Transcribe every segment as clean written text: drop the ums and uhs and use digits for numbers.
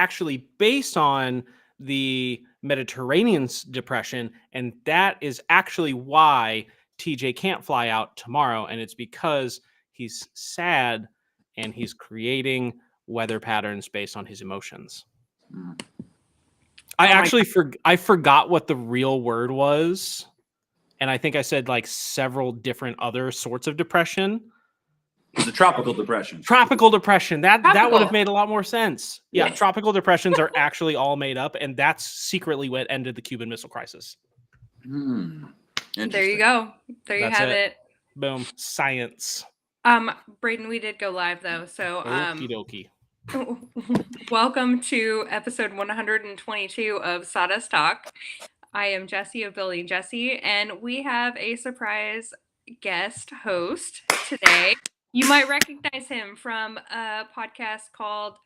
actually based on the Mediterranean depression, and that is actually why TJ can't fly out tomorrow, and it's because he's sad and he's creating weather patterns based on his emotions. I forgot what the real word was, and I think I said like several different other sorts of depression. The tropical depression. Tropical depression. That would have made a lot more sense. Yeah, Yes. tropical depressions are actually all made up, and that's secretly what ended the Cuban Missile Crisis. There you go. There you have it. Boom. Science. Braden, we did go live though, so Okie dokie. welcome to episode 122 of Sawdust Talk. I am Jessie of Building Jessie, and we have a surprise guest host today. You might recognize him from a podcast called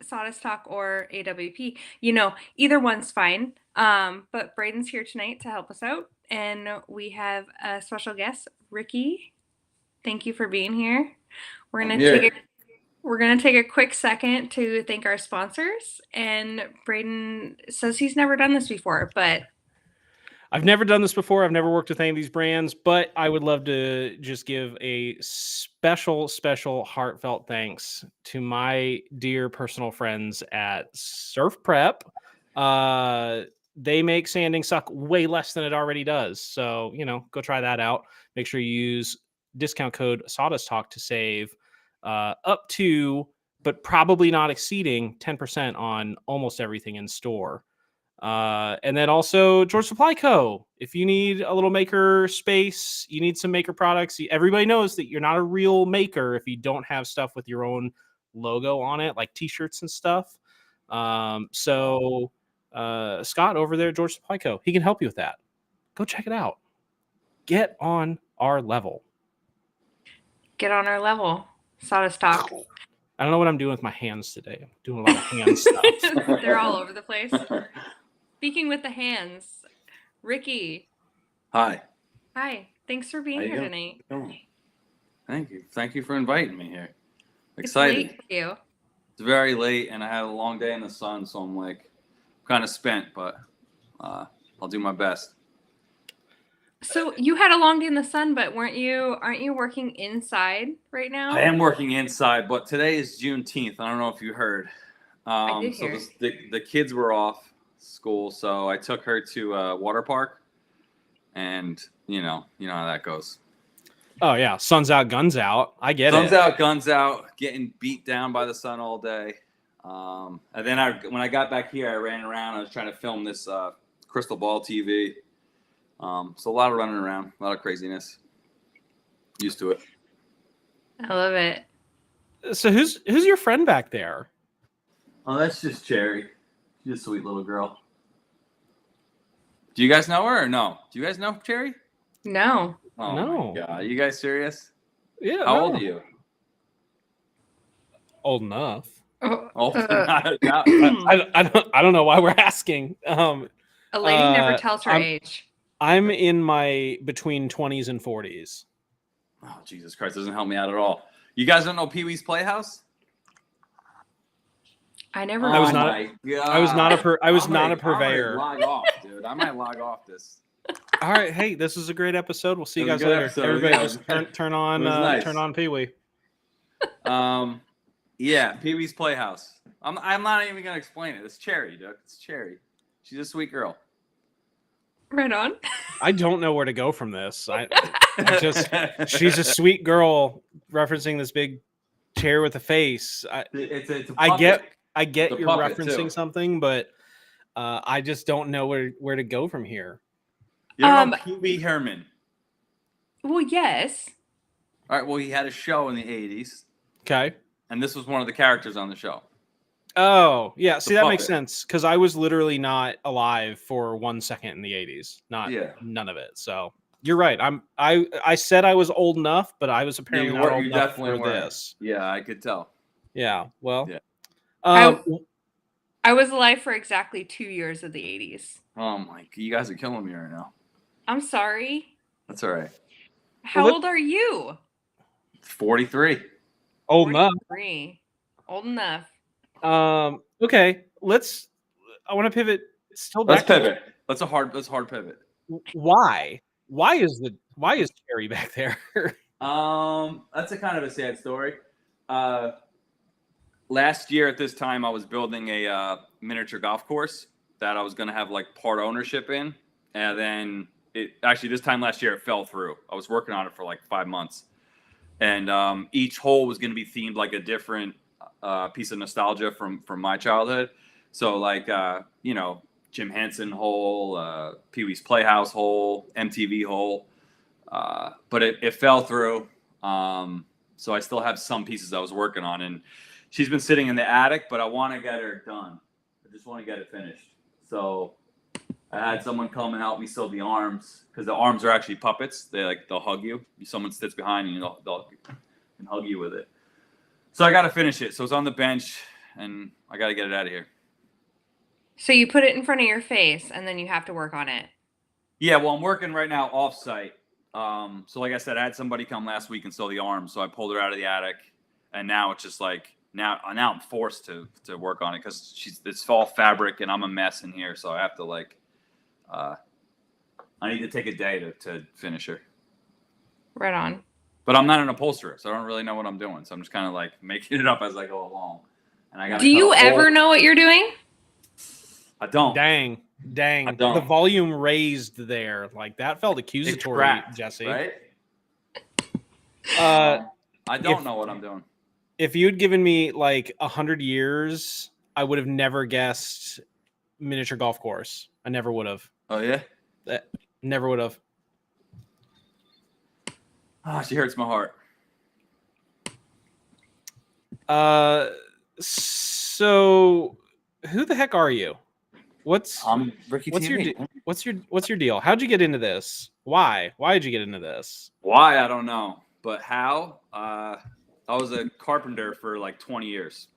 Sawdust Talk or AWP. You know, either one's fine. But Braden's here tonight to help us out, and we have a special guest, Ricky. Thank you for being here. We're gonna take a quick second to thank our sponsors. And Braden says he's never done this before, but I've never done this before. I've never worked with any of these brands, but I would love to just give a special heartfelt thanks to my dear personal friends at Surf Prep. They make sanding suck way less than it already does. So, go try that out. Make sure you use discount code Sawdust Talk to save up to, but probably not exceeding 10% on almost everything in store. And then also George Supply Co. If you need a little maker space, you need some maker products. Everybody knows that you're not a real maker if you don't have stuff with your own logo on it, like t-shirts and stuff. So Scott over there at George Supply Co., he can help you with that. Go check it out. Get on our level. Get on our level. Sawdust Talk. I don't know what I'm doing with my hands today. I'm doing a lot of hand stuff. They're all over the place. Speaking with the hands, Ricky. Hi. Hi. Thanks for being here tonight. Thank you. Thank you for inviting me here. Excited. It's late for you. It's very late, and I had a long day in the sun, so I'm kind of spent, but I'll do my best. So you had a long day in the sun, but aren't you working inside right now? I am working inside, but today is Juneteenth. I don't know if you heard. I did hear. The kids were off school, so I took her to a water park, and you know how that goes. Oh yeah, sun's out, guns out. I get it. Sun's out, guns out. Getting beat down by the sun all day. And then when I got back here, I ran around. I was trying to film this crystal ball TV. So a lot of running around, a lot of craziness. Used to it. I love it. So who's your friend back there? Oh, that's just Cherry. She's a sweet little girl. Do you guys know her or no? Do you guys know Cherry? No. Oh No. my God. Are you guys serious? Yeah. How old are you? Old enough. Oh, I don't know why we're asking. A lady never tells her age. I'm in my between 20s and 40s. Oh, Jesus Christ. Doesn't help me out at all. You guys don't know Pee-wee's Playhouse? I never. I was not. I was not a I purveyor. might log off, dude. I might log off this. All right, hey, this is a great episode. We'll see you It was guys a good later. episode, Everybody, yeah. just turn on It was nice. turn on Pee-wee. Yeah, Pee-wee's Playhouse. I'm not even gonna explain it. It's Cherry, dude. It's Cherry. She's a sweet girl. Right on. I don't know where to go from this. She's a sweet girl referencing this big chair with a face. It's a I get The you're puppet, referencing too. something, but I just don't know where to go from here. You don't know Pee-wee Herman. Well, yes. All right. Well, he had a show in the 80s, Okay. and this was one of the characters on the show. Oh, yeah. See, that makes puppet. sense because I was literally not alive for 1 second in the 80s. Yeah. None of it. So you're right. I said I was old enough, but I was apparently not old enough for this. Yeah, I could tell. Yeah. Well. Yeah. I was alive for exactly 2 years of the 80s. Oh my! You guys are killing me right now. I'm sorry. That's all right. How old are you? 43. Old enough. 43. Old enough. Okay, I want to pivot still Let's back to pivot. Let's hard pivot. why? Why is Cherry back there? That's a kind of a sad story. Last year at this time, I was building a miniature golf course that I was going to have like part ownership in, and then this time last year it fell through. I was working on it for like 5 months, and each hole was going to be themed like a different piece of nostalgia from my childhood. So like Jim Henson hole, Pee Wee's Playhouse hole, MTV hole, but it fell through. So I still have some pieces I was working on, and she's been sitting in the attic, but I want to get her done. I just want to get it finished. So I had someone come and help me sew the arms, because the arms are actually puppets. They'll hug you. Someone sits behind you, and they'll can hug you with it. So I got to finish it. So it's on the bench, and I got to get it out of here. So you put it in front of your face, and then you have to work on it. Yeah, well, I'm working right now off-site. So like I said, I had somebody come last week and sew the arms, so I pulled her out of the attic, and now it's just like now I'm forced to work on it because it's all fabric and I'm a mess in here, so I have to I need to take a day to finish her. Right on. But I'm not an upholsterer, so I don't really know what I'm doing. So I'm just kind of like making it up as I go along. And I got. Do you ever know what you're doing? I don't. Dang. I don't. The volume raised there. Like that felt accusatory, cracked, Jesse. Right? I don't know what I'm doing. If you'd given me like 100 years, I would have never guessed miniature golf course. I never would have. Oh yeah? Never would have. Oh, she hurts my heart. So who the heck are you? I'm Ricky what's TV. What's your deal? How'd you get into this? Why did you get into this? Why? I don't know. But how? I was a carpenter for like 20 years,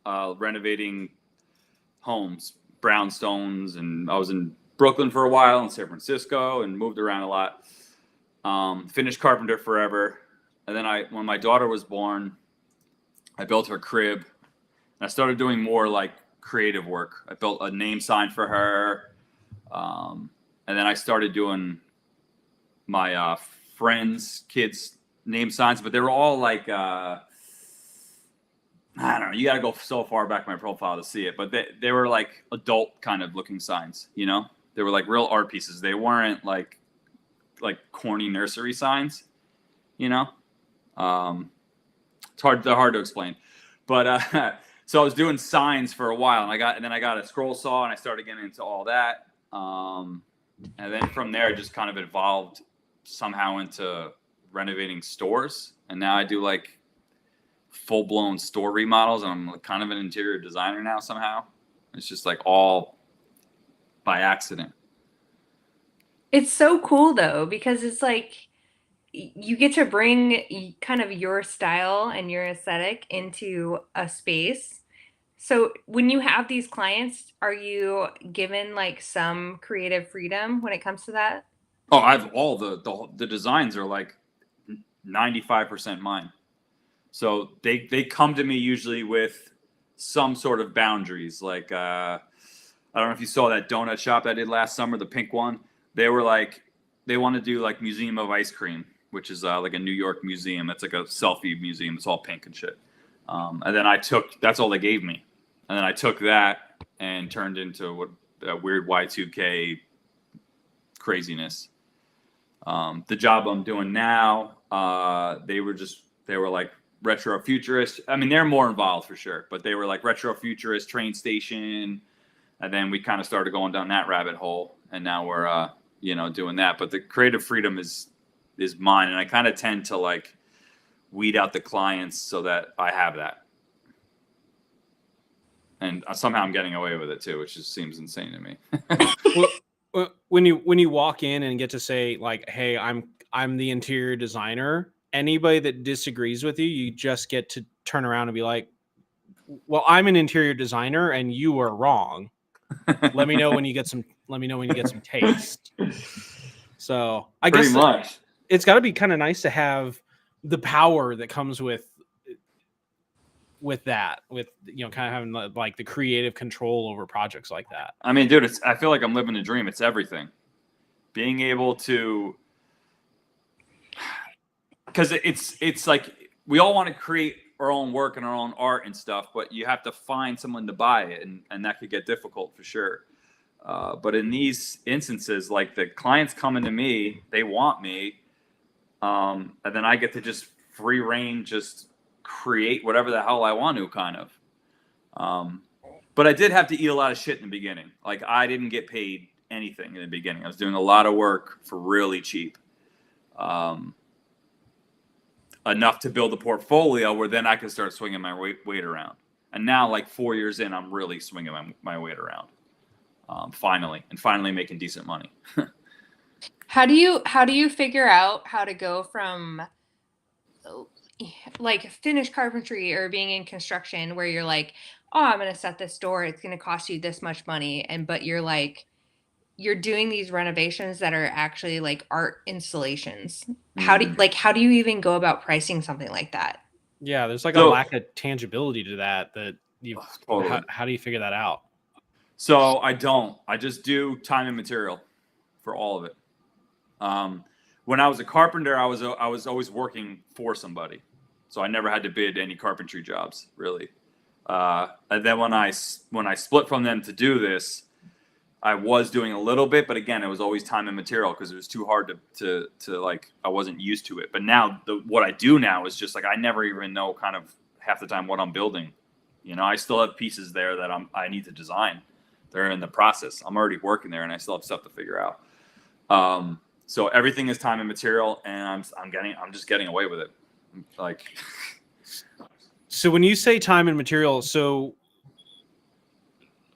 renovating homes, brownstones, and I was in Brooklyn for a while, in San Francisco, and moved around a lot. Finished carpenter forever, and then when my daughter was born, I built her crib. And I started doing more like creative work. I built a name sign for her, and then I started doing my friends' kids' name signs, but they were all like I don't know. You got to go so far back in my profile to see it, but they were like adult kind of looking signs. They were like real art pieces. They weren't like corny nursery signs. It's hard. They're hard to explain, but so I was doing signs for a while, and then I got a scroll saw, and I started getting into all that. And then from there, it just kind of evolved somehow into renovating stores, and now I do like full-blown store remodels, and I'm kind of an interior designer now somehow. It's just like all by accident. It's so cool though, because it's like you get to bring kind of your style and your aesthetic into a space. So when you have these clients, are you given like some creative freedom when it comes to that? Oh, I've all the designs are like 95% mine. So they come to me usually with some sort of boundaries. Like I don't know if you saw that donut shop I did last summer, the pink one. They were like, they want to do like Museum of Ice Cream, which is like a New York museum. It's like a selfie museum. It's all pink and shit. And then that's all they gave me. And then I took that and turned into a weird Y2K craziness. The job I'm doing now, they were like retro futurist. I mean, they're more involved for sure, but they were like retro futurist train station. And then we kind of started going down that rabbit hole, and now we're, doing that. But the creative freedom is mine. And I kind of tend to like weed out the clients so that I have that. And somehow I'm getting away with it too, which just seems insane to me. Well, when you walk in and get to say like, "Hey, I'm the interior designer," anybody that disagrees with you, you just get to turn around and be like, "Well, I'm an interior designer, and you are wrong. Let me know when you get some taste." So I guess much. It's got to be kind of nice to have the power that comes with with that, with, you know, kind of having like the creative control over projects like that? I mean, dude, I feel like I'm living a dream. It's everything. Being able to, because it's like we all want to create our own work and our own art and stuff, but you have to find someone to buy it, and that could get difficult for sure. But in these instances, like the clients coming to me, they want me, and then I get to just free reign, just create whatever the hell I want to, kind of. But I did have to eat a lot of shit in the beginning. Like I didn't get paid anything in the beginning. I was doing a lot of work for really cheap. Enough to build a portfolio where then I could start swinging my weight around. And now, like 4 years in, I'm really swinging my weight around. Finally making decent money. How do you figure out how to go from like finished carpentry or being in construction where you're like, oh, I'm going to set this door, it's going to cost you this much money, but you're doing these renovations that are actually like art installations. How do you even go about pricing something like that? Yeah, there's like a lack of tangibility to that you totally. How do you figure that out? So I just do time and material for all of it. When I was a carpenter, I was always working for somebody, so I never had to bid any carpentry jobs really. And then when I split from them to do this, I was doing a little bit, but again, it was always time and material because it was too hard to like, I wasn't used to it. But now what I do now is just like, I never even know kind of half the time what I'm building. You know, I still have pieces there that I need to design. They're in the process. I'm already working there and I still have stuff to figure out. So everything is time and material, and I'm just getting away with it. Like, so when you say time and material, so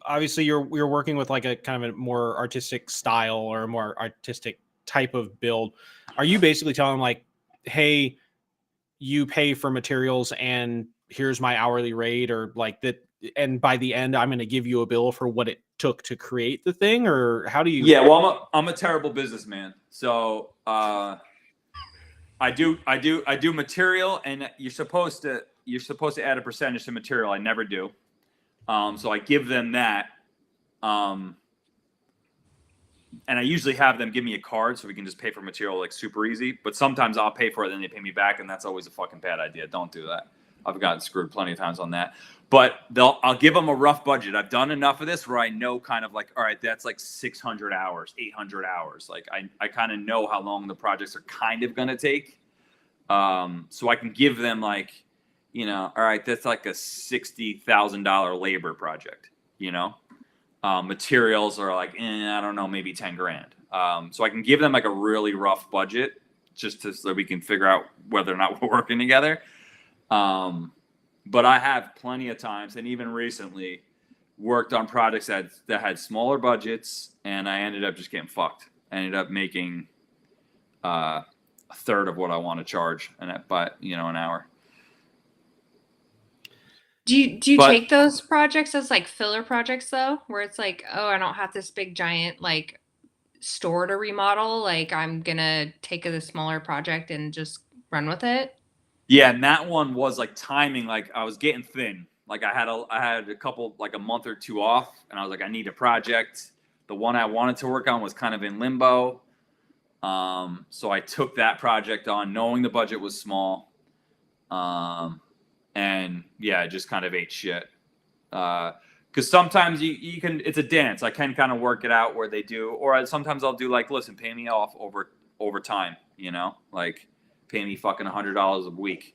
obviously you're working with like a kind of a more artistic style or a more artistic type of build. Are you basically telling them like, hey, you pay for materials and here's my hourly rate, or like that, and by the end I'm going to give you a bill for what it took to create the thing? Or how do you? Yeah, well, I'm a terrible businessman. So I do material, and you're supposed to add a percentage to material. I never do. So I give them that. And I usually have them give me a card so we can just pay for material like super easy. But sometimes I'll pay for it and they pay me back, and that's always a fucking bad idea. Don't do that. I've gotten screwed plenty of times on that. But I'll give them a rough budget. I've done enough of this where I know kind of like, all right, that's like 600 hours, 800 hours. Like I kind of know how long the projects are kind of going to take. So I can give them like, you know, all right, that's like a $60,000 labor project, you know. Materials are like, I don't know, maybe 10 grand. So I can give them like a really rough budget just so we can figure out whether or not we're working together. But I have plenty of times, and even recently, worked on projects that had smaller budgets, and I ended up just getting fucked. I ended up making a third of what I want to charge, and but an hour. Do you take those projects as like filler projects though, where it's like, oh, I don't have this big giant like store to remodel, like I'm gonna take a smaller project and just run with it? Yeah, and that one was like timing. Like I was getting thin. Like I had a couple, like a month or two off, and I was like, I need a project. The one I wanted to work on was kind of in limbo. So I took that project on, knowing the budget was small. And yeah, I just kind of ate shit. Because sometimes you can, it's a dance. I can kind of work it out where they do, or sometimes I'll do like, listen, pay me off over time. Like pay me fucking $100 a week,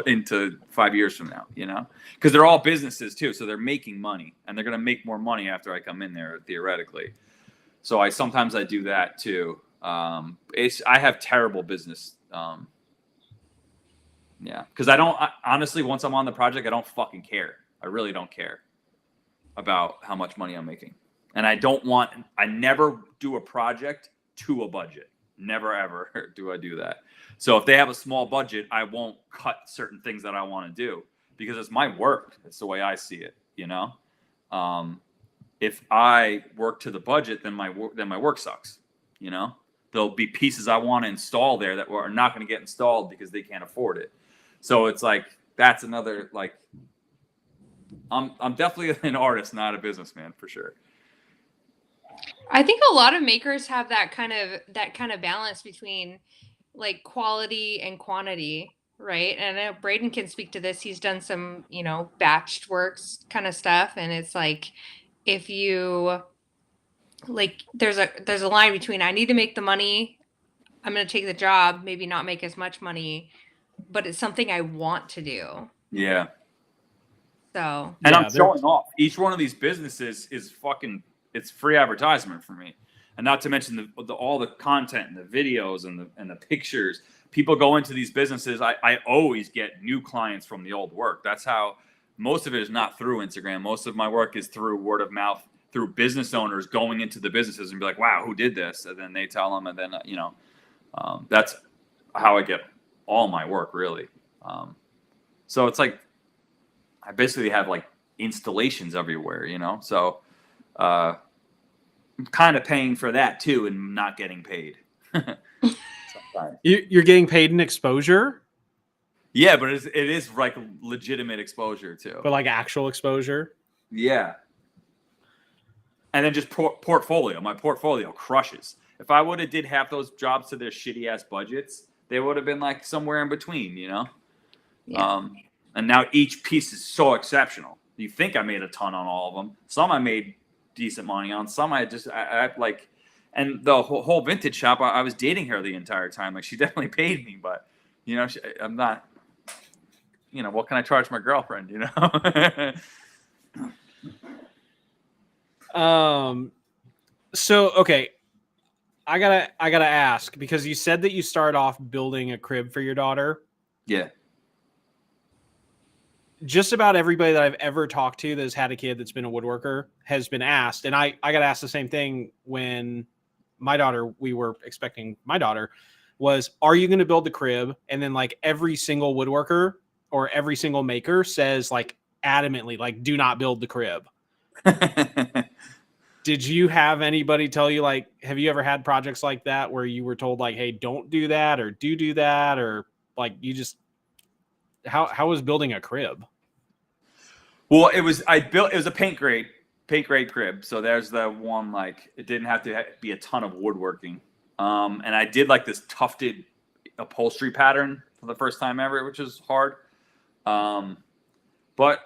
into 5 years from now, because they're all businesses too. So they're making money, and they're going to make more money after I come in there theoretically. So sometimes I do that too. I have terrible business. Yeah. Cause honestly, once I'm on the project, I don't fucking care. I really don't care about how much money I'm making. And I never do a project to a budget. Never, ever do I do that. So if they have a small budget, I won't cut certain things that I want to do because it's my work. It's the way I see it, if I work to the budget, then my work sucks, There'll be pieces I want to install there that are not going to get installed because they can't afford it. So it's like, that's another like. I'm definitely an artist, not a businessman for sure. I think a lot of makers have that kind of balance between like quality and quantity, right? And I know Braden can speak to this. He's done some, batched works kind of stuff, and it's like if you like there's a line between I need to make the money, I'm going to take the job, maybe not make as much money, but it's something I want to do. Yeah. So, and I'm showing off. Each one of these businesses is it's free advertisement for me. And not to mention all the content and the videos and the pictures. People go into these businesses. I always get new clients from the old work. That's how most of it is not through Instagram. Most of my work is through word of mouth, through business owners going into the businesses and be like, wow, who did this? And then they tell them, and then, that's how I get all my work, really. So it's like, I basically have like installations everywhere, so I'm kind of paying for that too and not getting paid. You're getting paid in exposure? Yeah, but it is like legitimate exposure too. But like actual exposure? Yeah. And then just portfolio. My portfolio crushes. If I would have did half those jobs to their shitty ass budgets, they would have been like somewhere in between, Yeah. And now each piece is so exceptional. You think I made a ton on all of them. Some I made decent money on. Some I like, and the whole vintage shop, I was dating her the entire time. Like, she definitely paid me, but I'm not, what can I charge my girlfriend, So, okay. I gotta ask, because you said that you started off building a crib for your daughter. Yeah. Just about everybody that I've ever talked to that's had a kid that's been a woodworker has been asked, and I got asked the same thing when we were expecting my daughter, was, are you going to build the crib? And then like every single woodworker or every single maker says like adamantly, like, do not build the crib. Did you have anybody tell you, like, have you ever had projects like that where you were told like, hey, don't do that, or do that, or like you just, how was building a crib? Well, it was a paint grade crib. So there's the one, like, it didn't have to be a ton of woodworking. And I did like this tufted upholstery pattern for the first time ever, which is hard. But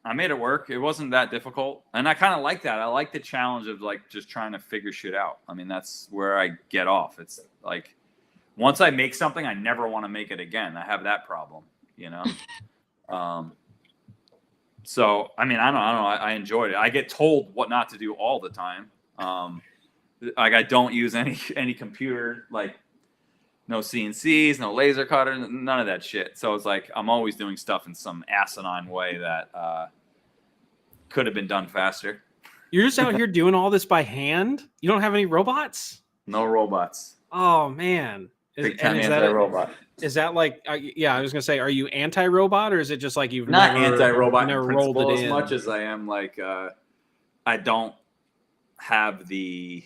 I made it work. It wasn't that difficult. And I kind of like that. I like the challenge of like just trying to figure shit out. I mean, that's where I get off. It's like, once I make something, I never want to make it again. I have that problem. So I mean, I don't know. I enjoyed it. I get told what not to do all the time. Like, I don't use any computer, like no CNCs, no laser cutter, none of that shit. So it's like I'm always doing stuff in some asinine way that could have been done faster. You're just out here doing all this by hand? You don't have any robots? No robots. Oh man. Big time anti-robot. Is that like, yeah, I was going to say, are you anti-robot, or is it just like you've not never, anti-robot never in rolled it as in? much as I am like, I don't have the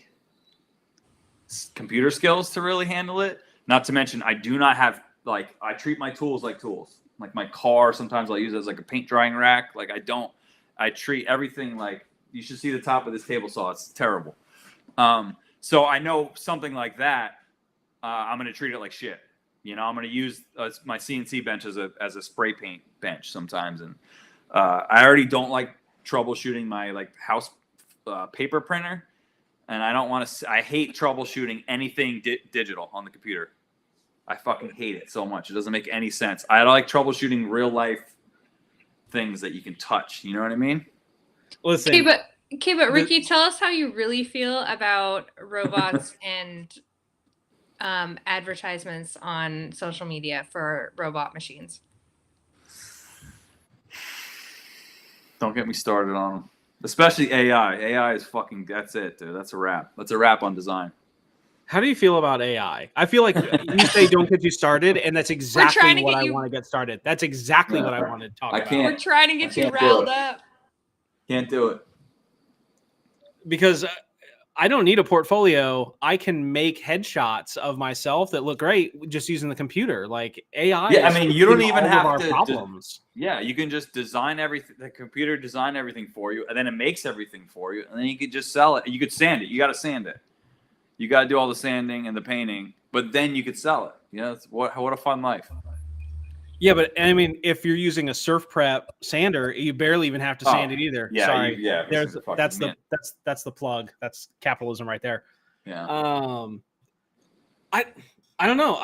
computer skills to really handle it. Not to mention, I do not have, like, I treat my tools like tools. Like my car, sometimes I'll use it as like a paint drying rack. Like, I treat everything like, you should see the top of this table saw. It's terrible. So I know something like that, I'm going to treat it like shit. I'm going to use my CNC bench as a spray paint bench sometimes. And I already don't like troubleshooting my like house paper printer. And I don't want to, I hate troubleshooting anything digital on the computer. I fucking hate it so much. It doesn't make any sense. I like troubleshooting real life things that you can touch. You know what I mean? Listen. Okay, but Ricky, tell us how you really feel about robots and advertisements on social media for robot machines. Don't get me started on them. Especially AI. AI is fucking, that's it, dude. That's a wrap. That's a wrap on design. How do you feel about AI? I feel like you say don't get you started, and that's exactly what I want to get started. That's exactly what I want to talk about. We're trying to get you riled up. Can't do it. Because I don't need a portfolio. I can make headshots of myself that look great just using the computer. Like AI. Yeah, I is mean, you don't fixing even all have of our to. problems. Yeah, you can just design everything. The computer design everything for you, and then it makes everything for you, and then you could just sell it. You could sand it. You got to sand it. You got to do all the sanding and the painting, but then you could sell it. Yeah, what a fun life. Yeah, but I mean, if you're using a surf prep sander, you barely even have to sand it either. Yeah, Sorry, this is a fucking that's the plug. That's capitalism right there. Yeah. I don't know.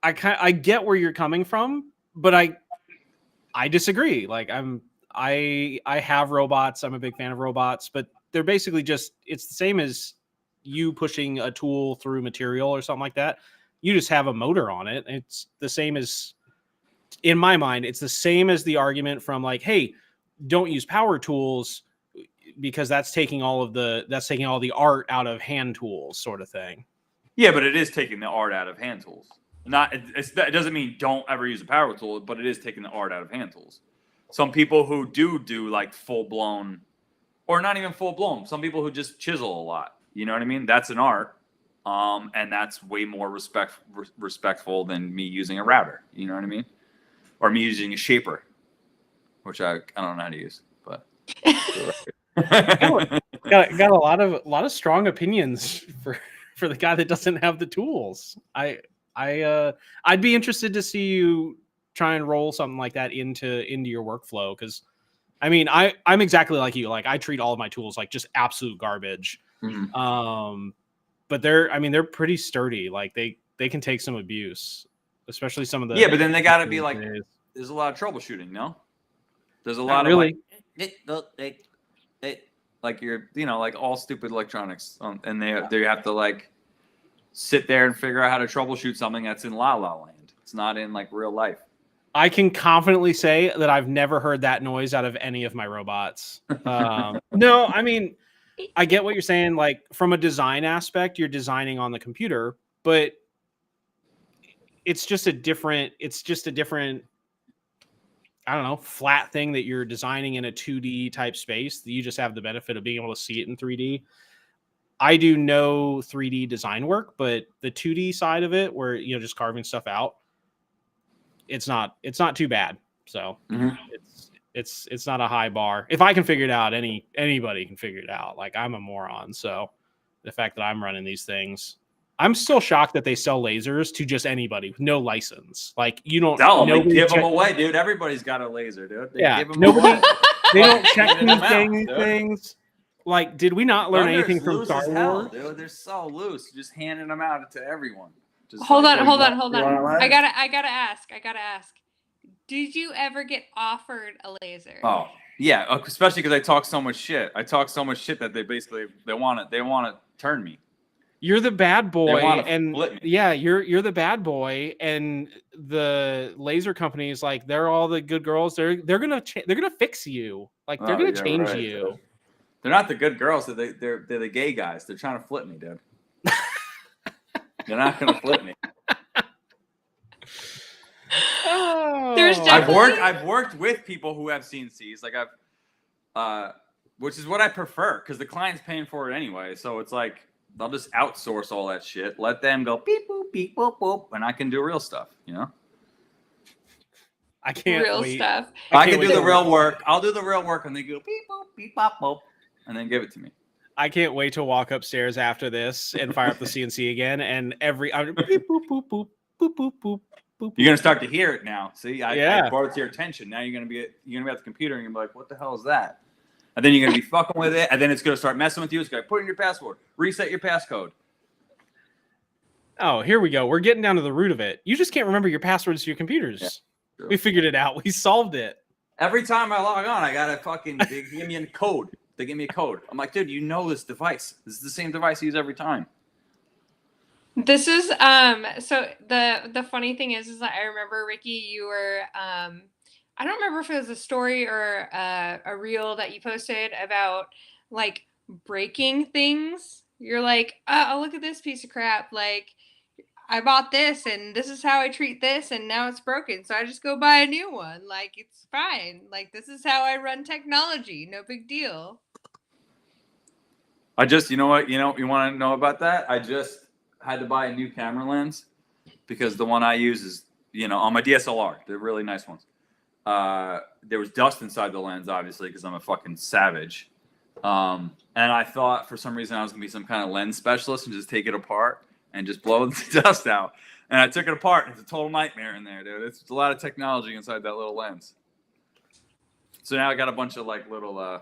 I get where you're coming from, but I disagree. Like I have robots. I'm a big fan of robots, but they're basically it's the same as you pushing a tool through material or something like that. You just have a motor on it. It's the same as, in my mind, it's the same as the argument from like, hey, don't use power tools because that's taking all the art out of hand tools, sort of thing. Yeah, but it is taking the art out of hand tools. It doesn't mean don't ever use a power tool, but it is taking the art out of hand tools. Some people who do like full blown, or not even full blown. Some people who just chisel a lot. You know what I mean? That's an art, and that's way more respectful than me using a router. You know what I mean? Or me using a shaper, which I don't know how to use, but got a lot of strong opinions for the guy that doesn't have the tools. I'd be interested to see you try and roll something like that into your workflow, because I mean I'm exactly like you. Like I treat all of my tools like just absolute garbage. Mm-hmm. But they're pretty sturdy. Like they can take some abuse, especially some of the. Yeah, but then they got to be like, there's a lot of troubleshooting. No, there's a lot of like, like you're, like all stupid electronics, and they have to like sit there and figure out how to troubleshoot something that's in La La Land. It's not in like real life. I can confidently say that I've never heard that noise out of any of my robots. No, I mean, I get what you're saying. Like from a design aspect, you're designing on the computer, but it's just a different, I don't know, flat thing that you're designing in a 2D type space. You just have the benefit of being able to see it in 3D. I do no 3D design work, but the 2D side of it, where just carving stuff out, it's not too bad. So it's not a high bar. If I can figure it out, anybody can figure it out. Like I'm a moron, so the fact that I'm running these things, I'm still shocked that they sell lasers to just anybody with no license. Like you don't give them away, dude. Everybody's got a laser, dude. Give them away. They don't check who's getting these things. Like, did we not learn anything from Star Wars? Dude, they're so loose. You're just handing them out to everyone. Hold on. I gotta ask. Did you ever get offered a laser? Oh yeah, especially because I talk so much shit. That they want to turn me. You're the bad boy, and you're the bad boy, and the laser companies, like they're all the good girls. They're gonna fix you. Like they're gonna change you. Dude. They're not the good girls. They're the gay guys. They're trying to flip me, dude. They're not gonna flip me. I've worked with people who have CNCs. Like which is what I prefer, because the client's paying for it anyway. So it's like they'll just outsource all that shit. Let them go beep boop beep boop boop, and I can do real stuff. I can't real stuff. I can do the real work. I'll do the real work, and they go beep boop beep bop boop, and then give it to me. I can't wait to walk upstairs after this and fire up the CNC again, and beep boop boop boop boop boop boop. You're gonna start to hear it now. See, I brought it to your attention. Now you're gonna be at the computer and you're gonna be like, "What the hell is that?" And then you're gonna be fucking with it, and then it's gonna start messing with you. It's gonna put in your password, reset your passcode. Oh, here we go. We're getting down to the root of it. You just can't remember your passwords to your computers. Yeah, we figured it out. We solved it. Every time I log on, I gotta they give me a code. They give me a code. I'm like, dude, this device. This is the same device I use every time. This is so the funny thing is that I remember, Ricky, you were I don't remember if it was a story or a reel that you posted about like breaking things. You're like, oh, look at this piece of crap. Like I bought this and this is how I treat this and now it's broken. So I just go buy a new one. Like it's fine. Like this is how I run technology. No big deal. You know what, you want to know about that? I just had to buy a new camera lens because the one I use is, on my DSLR. They're really nice ones. There was dust inside the lens, obviously, because I'm a fucking savage. And I thought for some reason I was gonna be some kind of lens specialist and just take it apart and just blow the dust out. And I took it apart, and it's a total nightmare in there, dude. It's a lot of technology inside that little lens. So now I got a bunch of like little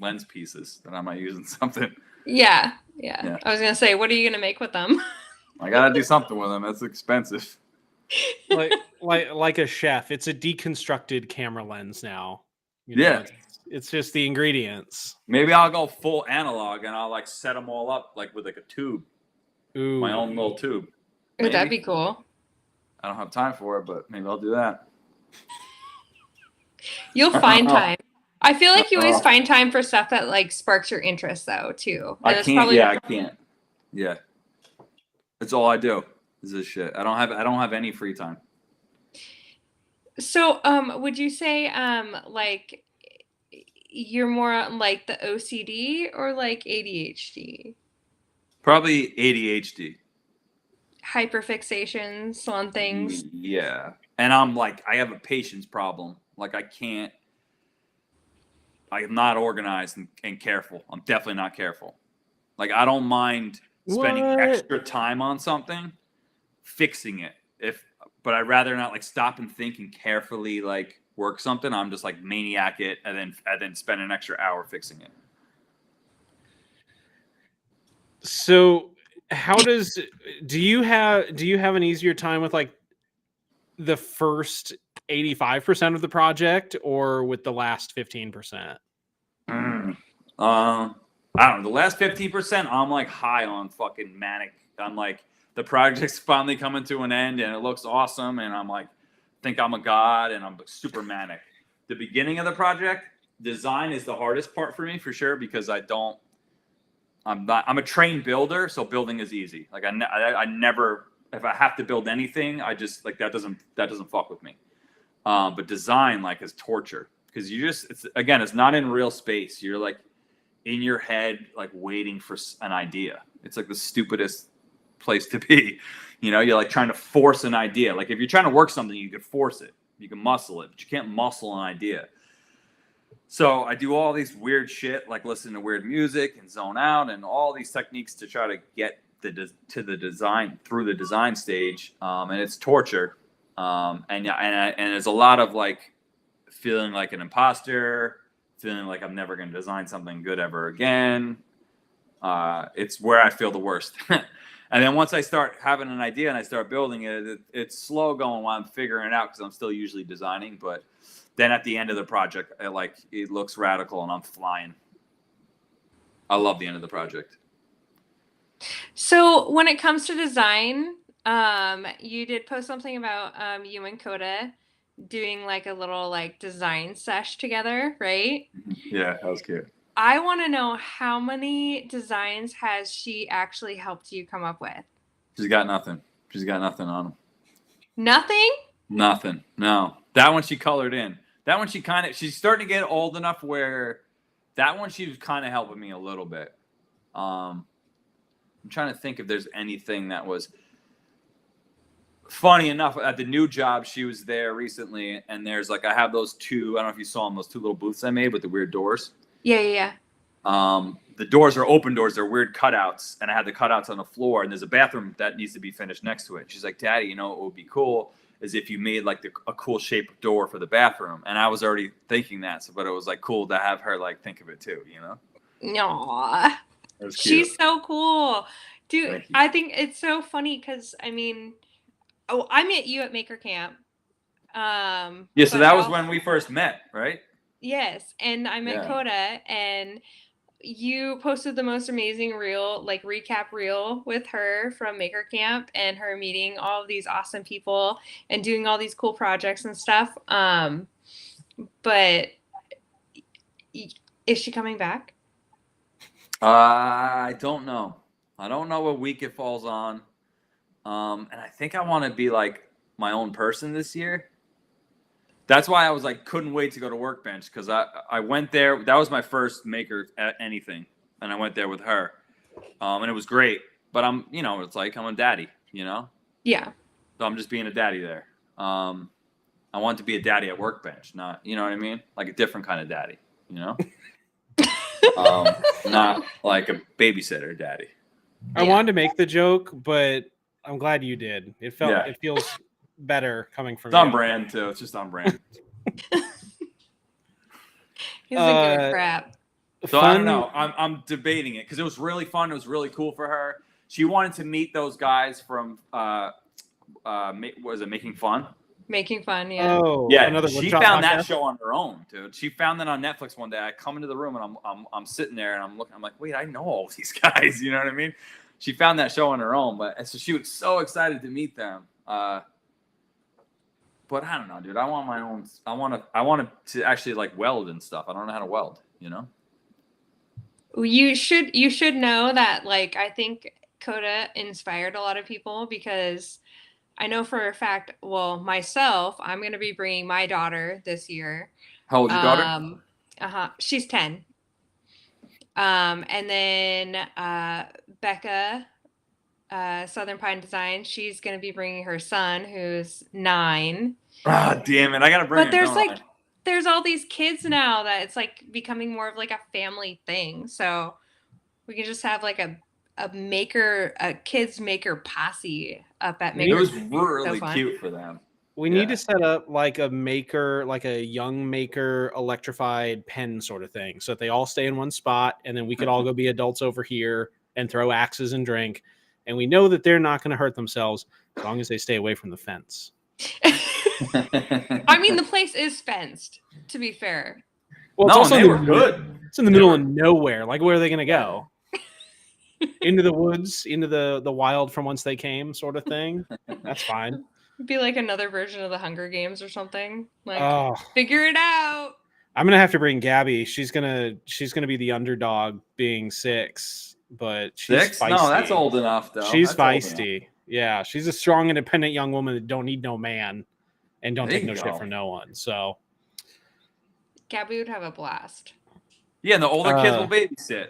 lens pieces that I might use in something. Yeah. I was gonna say, what are you gonna make with them? I gotta do something with them. That's expensive. like a chef. It's a deconstructed camera lens now. It's just the ingredients. Maybe I'll go full analog and I'll like set them all up like with like a tube. Ooh. My own little tube. Maybe. That'd be cool. I don't have time for it, but maybe I'll do that. You'll find time. I feel like you always find time for stuff that like sparks your interest, though, too. I can't. Yeah, that's all I do is this shit. I don't have any free time. So, would you say, like, you're more like the OCD or like ADHD? Probably ADHD. Hyperfixations on things. Yeah, and I'm like, I have a patience problem. Like, I am not organized and careful. I'm definitely not careful. Like, I don't mind spending extra time on something, fixing it. But I'd rather not like stop and think and carefully like work something. I'm just like maniac it and then spend an extra hour fixing it. So do you have an easier time with like the first 85% of the project or with the last 15%? I don't know. The last 15%, I'm like high on fucking manic. I'm like, the project's finally coming to an end and it looks awesome. And I'm like, think I'm a god and I'm super manic. The beginning of the project, design is the hardest part for me for sure, because I'm a trained builder. So building is easy. Like I never, if I have to build anything, I just like, that doesn't fuck with me. But design like is torture because it's not in real space. You're like in your head, like waiting for an idea. It's like the stupidest place to be. You're like trying to force an idea. Like if you're trying to work something, you could force it, you can muscle it, but you can't muscle an idea. So I do all these weird shit, like listen to weird music and zone out and all these techniques to try to get to the design through the design stage. And it's torture. And there's a lot of like feeling like an imposter, feeling like I'm never going to design something good ever again. It's where I feel the worst. And then once I start having an idea and I start building it, it's slow going while I'm figuring it out because I'm still usually designing. But then at the end of the project, it looks radical and I'm flying. I love the end of the project. So when it comes to design, you did post something about you and Coda doing like a little like design sesh together, right? Yeah, that was cute. I want to know how many designs has she actually helped you come up with? She's got nothing. She's got nothing on them. Nothing? Nothing. No. That one she colored in. That one she's starting to get old enough where that one she was kind of helping me a little bit. I'm trying to think if there's anything that was funny enough. At the new job, she was there recently, and there's like I have those two. I don't know if you saw them, those two little booths I made with the weird doors. Yeah. The doors are open doors. They're weird cutouts, and I had the cutouts on the floor. And there's a bathroom that needs to be finished next to it. She's like, "Daddy, what would be cool is if you made like a cool shaped door for the bathroom." And I was already thinking that, but it was like cool to have her like think of it too. Aww. She's so cool, dude. I think it's so funny because I met you at Maker Camp. Yeah, so that was when we first met, right? Yes, and I met Coda, and you posted the most amazing reel, like recap reel with her from Maker Camp and her meeting all of these awesome people and doing all these cool projects and stuff. But is she coming back? I don't know. I don't know what week it falls on. And I think I want to be like my own person this year. That's why I was like, couldn't wait to go to Workbench because I went there. That was my first Maker anything. and I went there with her, and it was great. But it's like I'm a daddy, Yeah. So I'm just being a daddy there. I want to be a daddy at Workbench, not, you know what I mean? Like a different kind of daddy, not like a babysitter daddy. I wanted to make the joke, but I'm glad you did. It feels better coming from It's on you. brand too. It's just on brand. He doesn't give a crap. So I don't know. I'm debating it because it was really fun. It was really cool for her. She wanted to meet those guys from was it Making Fun? Making Fun, yeah. Oh, yeah. She found that show on her own, dude. She found that on Netflix one day. I come into the room and I'm sitting there and I'm looking. I'm like, wait, I know all these guys. You know what I mean? She found that show on her own, but so she was so excited to meet them. But I don't know, dude. I want my own. I want to actually like weld and stuff. I don't know how to weld. You should know that, like, I think Coda inspired a lot of people because I know for a fact, well, myself, I'm going to be bringing my daughter this year. How old is your daughter? She's 10. And then Becca, Southern Pine Design, she's going to be bringing her son, who's 9. Ah, damn it. I got to bring him. But there's all these kids now that it's like becoming more of like a family thing. So we can just have like a kids maker posse up at Maker. It was really cute for them. We need to set up like a maker, like a young maker electrified pen sort of thing, so that they all stay in one spot, and then we could all go be adults over here and throw axes and drink. And we know that they're not going to hurt themselves as long as they stay away from the fence. I mean, the place is fenced, to be fair. Well, it's also good. It's in the middle of nowhere. Like, where are they going to go? Into the woods, into the wild from whence they came, sort of thing. That's fine. It'd be like another version of the Hunger Games or something. Like, figure it out. I'm gonna have to bring Gabby. She's gonna be the underdog, being 6, but she's 6? feisty. No, that's old enough though. She's feisty. Yeah, she's a strong, independent young woman that don't need no man and don't take no shit from no one. So Gabby would have a blast. Yeah, and the older kids will babysit.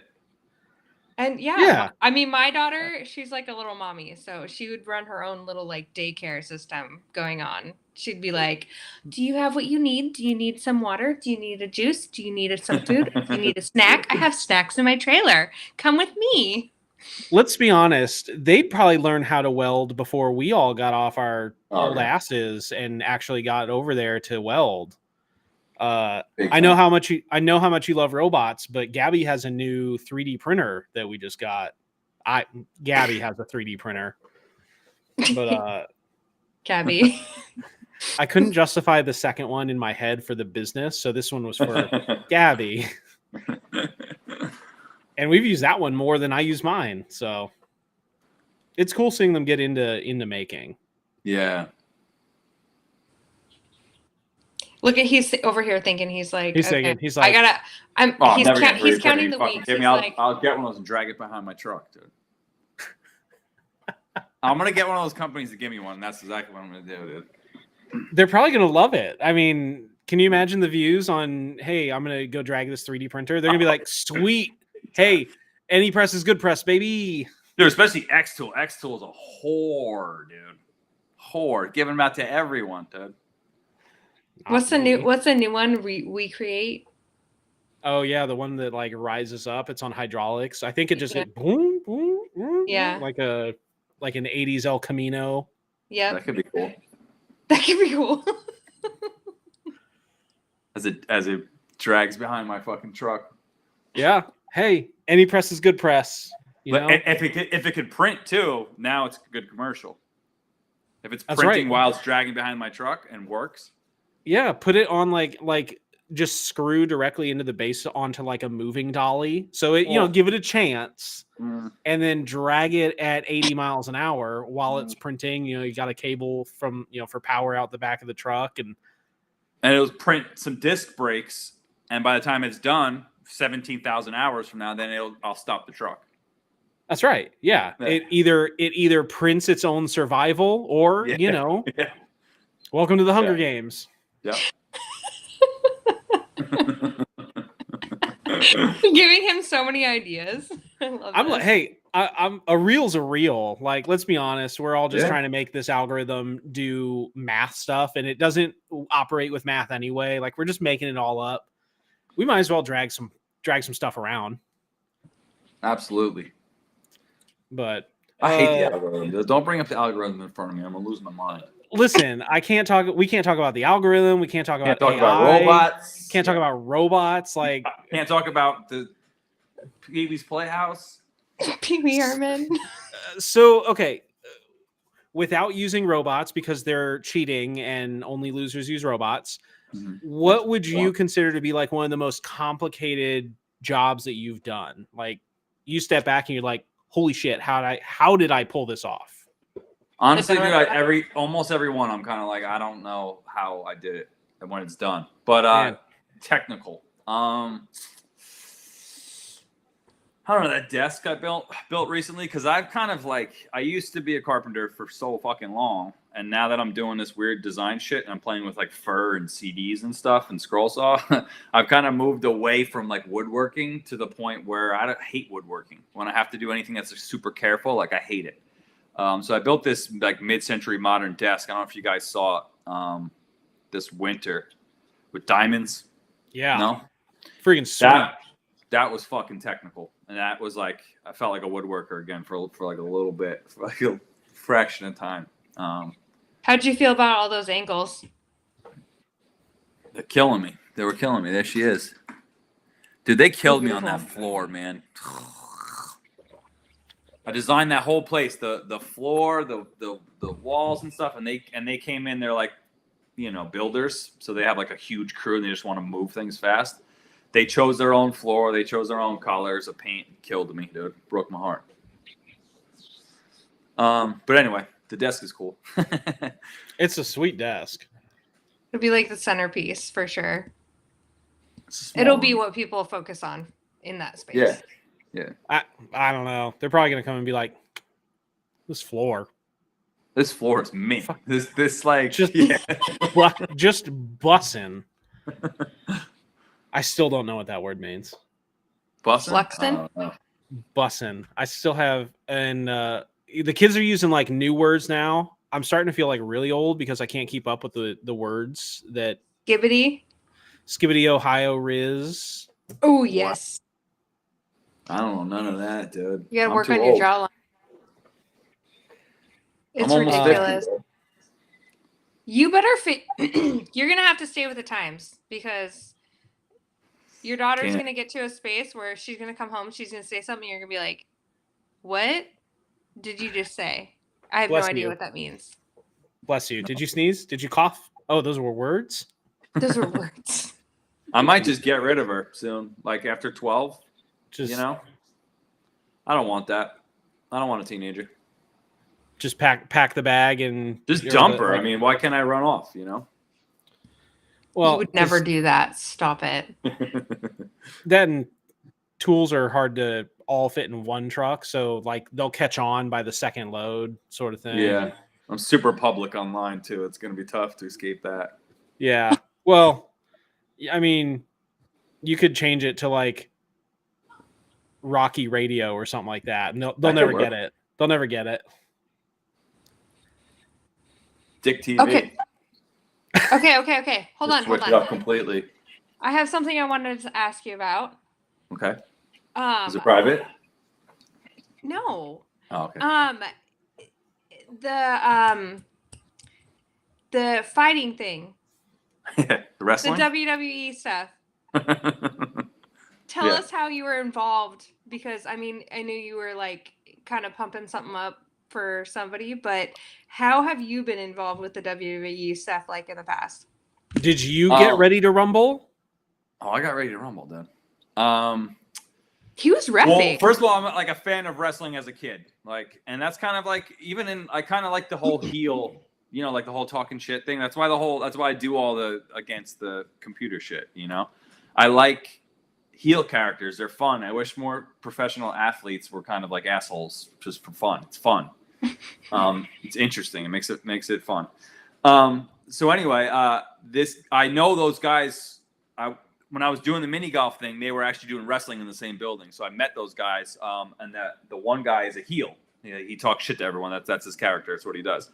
And yeah, I mean, my daughter, she's like a little mommy, so she would run her own little like daycare system going on. She'd be like, "Do you have what you need? Do you need some water? Do you need a juice? Do you need some food? Do you need a snack? I have snacks in my trailer. Come with me." Let's be honest, they probably learned how to weld before we all got off our old asses and actually got over there to weld. I know how much you love robots, but Gabby has a new 3D printer that we just got. Gabby has a 3D printer, but Gabby, I couldn't justify the second one in my head for the business, so this one was for Gabby. And we've used that one more than I use mine, so it's cool seeing them get into making. Yeah. Look at he's over here thinking he's like he's like he's counting the weeks. I'll get one of those and drag it behind my truck, dude. I'm gonna get one of those companies to give me one. And that's exactly what I'm gonna do, dude. They're probably gonna love it. I mean, can you imagine the views on? Hey, I'm gonna go drag this 3D printer. They're gonna be like, sweet. Hey, any press is good press, baby. Dude, especially X-Tool. X-Tool is a whore, dude. Whore, giving them out to everyone, dude. What's the new one we create? Oh yeah, the one that like rises up. It's on hydraulics. I think it just hit boom, boom, boom, like an 80s El Camino. Yeah, that could be cool. That could be cool. as it drags behind my fucking truck. Yeah. Hey, any press is good press. You know? If it could print too, now it's a good commercial. If it's printing while it's dragging behind my truck and works. Yeah, put it on like just screw directly into the base onto like a moving dolly. So it give it a chance, and then drag it at 80 miles an hour while it's printing. You got a cable from for power out the back of the truck, and it'll print some disc brakes. And by the time it's done, 17,000 hours from now, then I'll stop the truck. That's right. Yeah. It either prints its own survival or welcome to the Hunger Games. Yep. Giving him so many ideas. I love I'm like, this. hey, I'm a reel's a reel. Like, let's be honest, we're all just Yeah. trying to make this algorithm do math stuff, and it doesn't operate with math anyway. Like, we're just making it all up. We might as well drag some stuff around. Absolutely. But I hate the algorithm. Don't bring up the algorithm in front of me. I'm gonna lose my mind. listen, we can't talk about the algorithm. We can't talk about Can't talk AI. about robots. Can't talk about robots. Like, Can't talk about the Pee-wee's Playhouse. Pee Wee Herman. so okay, without using robots because they're cheating and only losers use robots. Mhm. What would you consider to be like one of the most complicated jobs that you've done? Like, you step back and you're like, holy shit, how did I pull this off? Honestly, dude, almost every one, I'm kind of like, I don't know how I did it and when it's done. But technical. I don't know, that desk I built recently, because I've kind of like, I used to be a carpenter for so fucking long, and now that I'm doing this weird design shit and I'm playing with like fur and CDs and stuff and scroll saw, I've kind of moved away from like woodworking to the point where I hate woodworking. When I have to do anything that's like, super careful, like I hate it. So I built this like mid-century modern desk. I don't know if you guys saw it this winter with diamonds. Yeah. No? Freaking sweet. That was fucking technical. And that was like, I felt like a woodworker again for like a little bit, for like a fraction of time. How'd you feel about all those angles? They're killing me. They were killing me. There she is. Dude, they killed me on Beautiful. that floor, man. I designed that whole place, the floor, the walls and stuff, and they came in, they're like, you know, builders, so they have like a huge crew and they just want to move things fast. They chose their own floor, they chose their own colors of paint. Killed me, dude. Broke my heart. But anyway, the desk is cool. It's a sweet desk. It'll be like the centerpiece for sure. Small It'll be room. what people focus on in that space. Yeah. Yeah. I don't know. They're probably gonna come and be like, this floor. This floor is mint. This like Just just bussin'. I still don't know what that word means. bussin'? Fluxin'? Bussin'. I still have, and the kids are using like new words now. I'm starting to feel like really old because I can't keep up with the words that Gibbity. Skibbity Ohio Riz. Oh, yes. I don't know none of that, dude. You gotta I'm work too on old. your jawline. It's I'm almost ridiculous. 50. You better fit. You're gonna have to stay with the times because your daughter's Can't. gonna get to a space where she's gonna come home. She's gonna say something. You're gonna be like, "What did you just say?" I have Bless no idea you. what that means. Bless you. Did you sneeze? Did you cough? Oh, those were words? Those are words. I might just get rid of her soon, like after 12. Just, You know, I don't want that. I don't want a teenager. just pack the bag and Just you're dump the- her. I mean, why can't I run off? You know. well, You would never 'cause do that. Stop it. that and tools are hard to all fit in one truck, so like they'll catch on by the second load, sort of thing. Yeah, I'm super public online too. It's gonna be tough to escape that. Yeah. Well, I mean, you could change it to like Rocky Radio or something like that, and they'll That could never work. get it. They'll never get it. Dick TV. Okay. Okay. Hold on. Switch it up completely. I have something I wanted to ask you about. Okay. Um, Is it private? No. Oh, okay. The fighting thing, The the wrestling. WWE stuff. Tell Yeah. us how you were involved, because I mean, I knew you were like kind of pumping something up for somebody, but how have you been involved with the WWE stuff like in the past? Did you get ready to rumble? Oh, I got ready to rumble, dude. He was Well, repping. first of all, I'm like a fan of wrestling as a kid, like, and that's kind of like I kind of like the whole heel, you know, like the whole talking shit thing. That's why I do all the against the computer shit. You know, I like heel characters. They're fun. I wish more professional athletes were kind of like assholes just for fun. It's fun. It's interesting. It makes it fun. So anyway, I know those guys. when I was doing the mini golf thing, they were actually doing wrestling in the same building. So I met those guys. And the one guy is a heel. He talks shit to everyone. That's his character. That's what he does.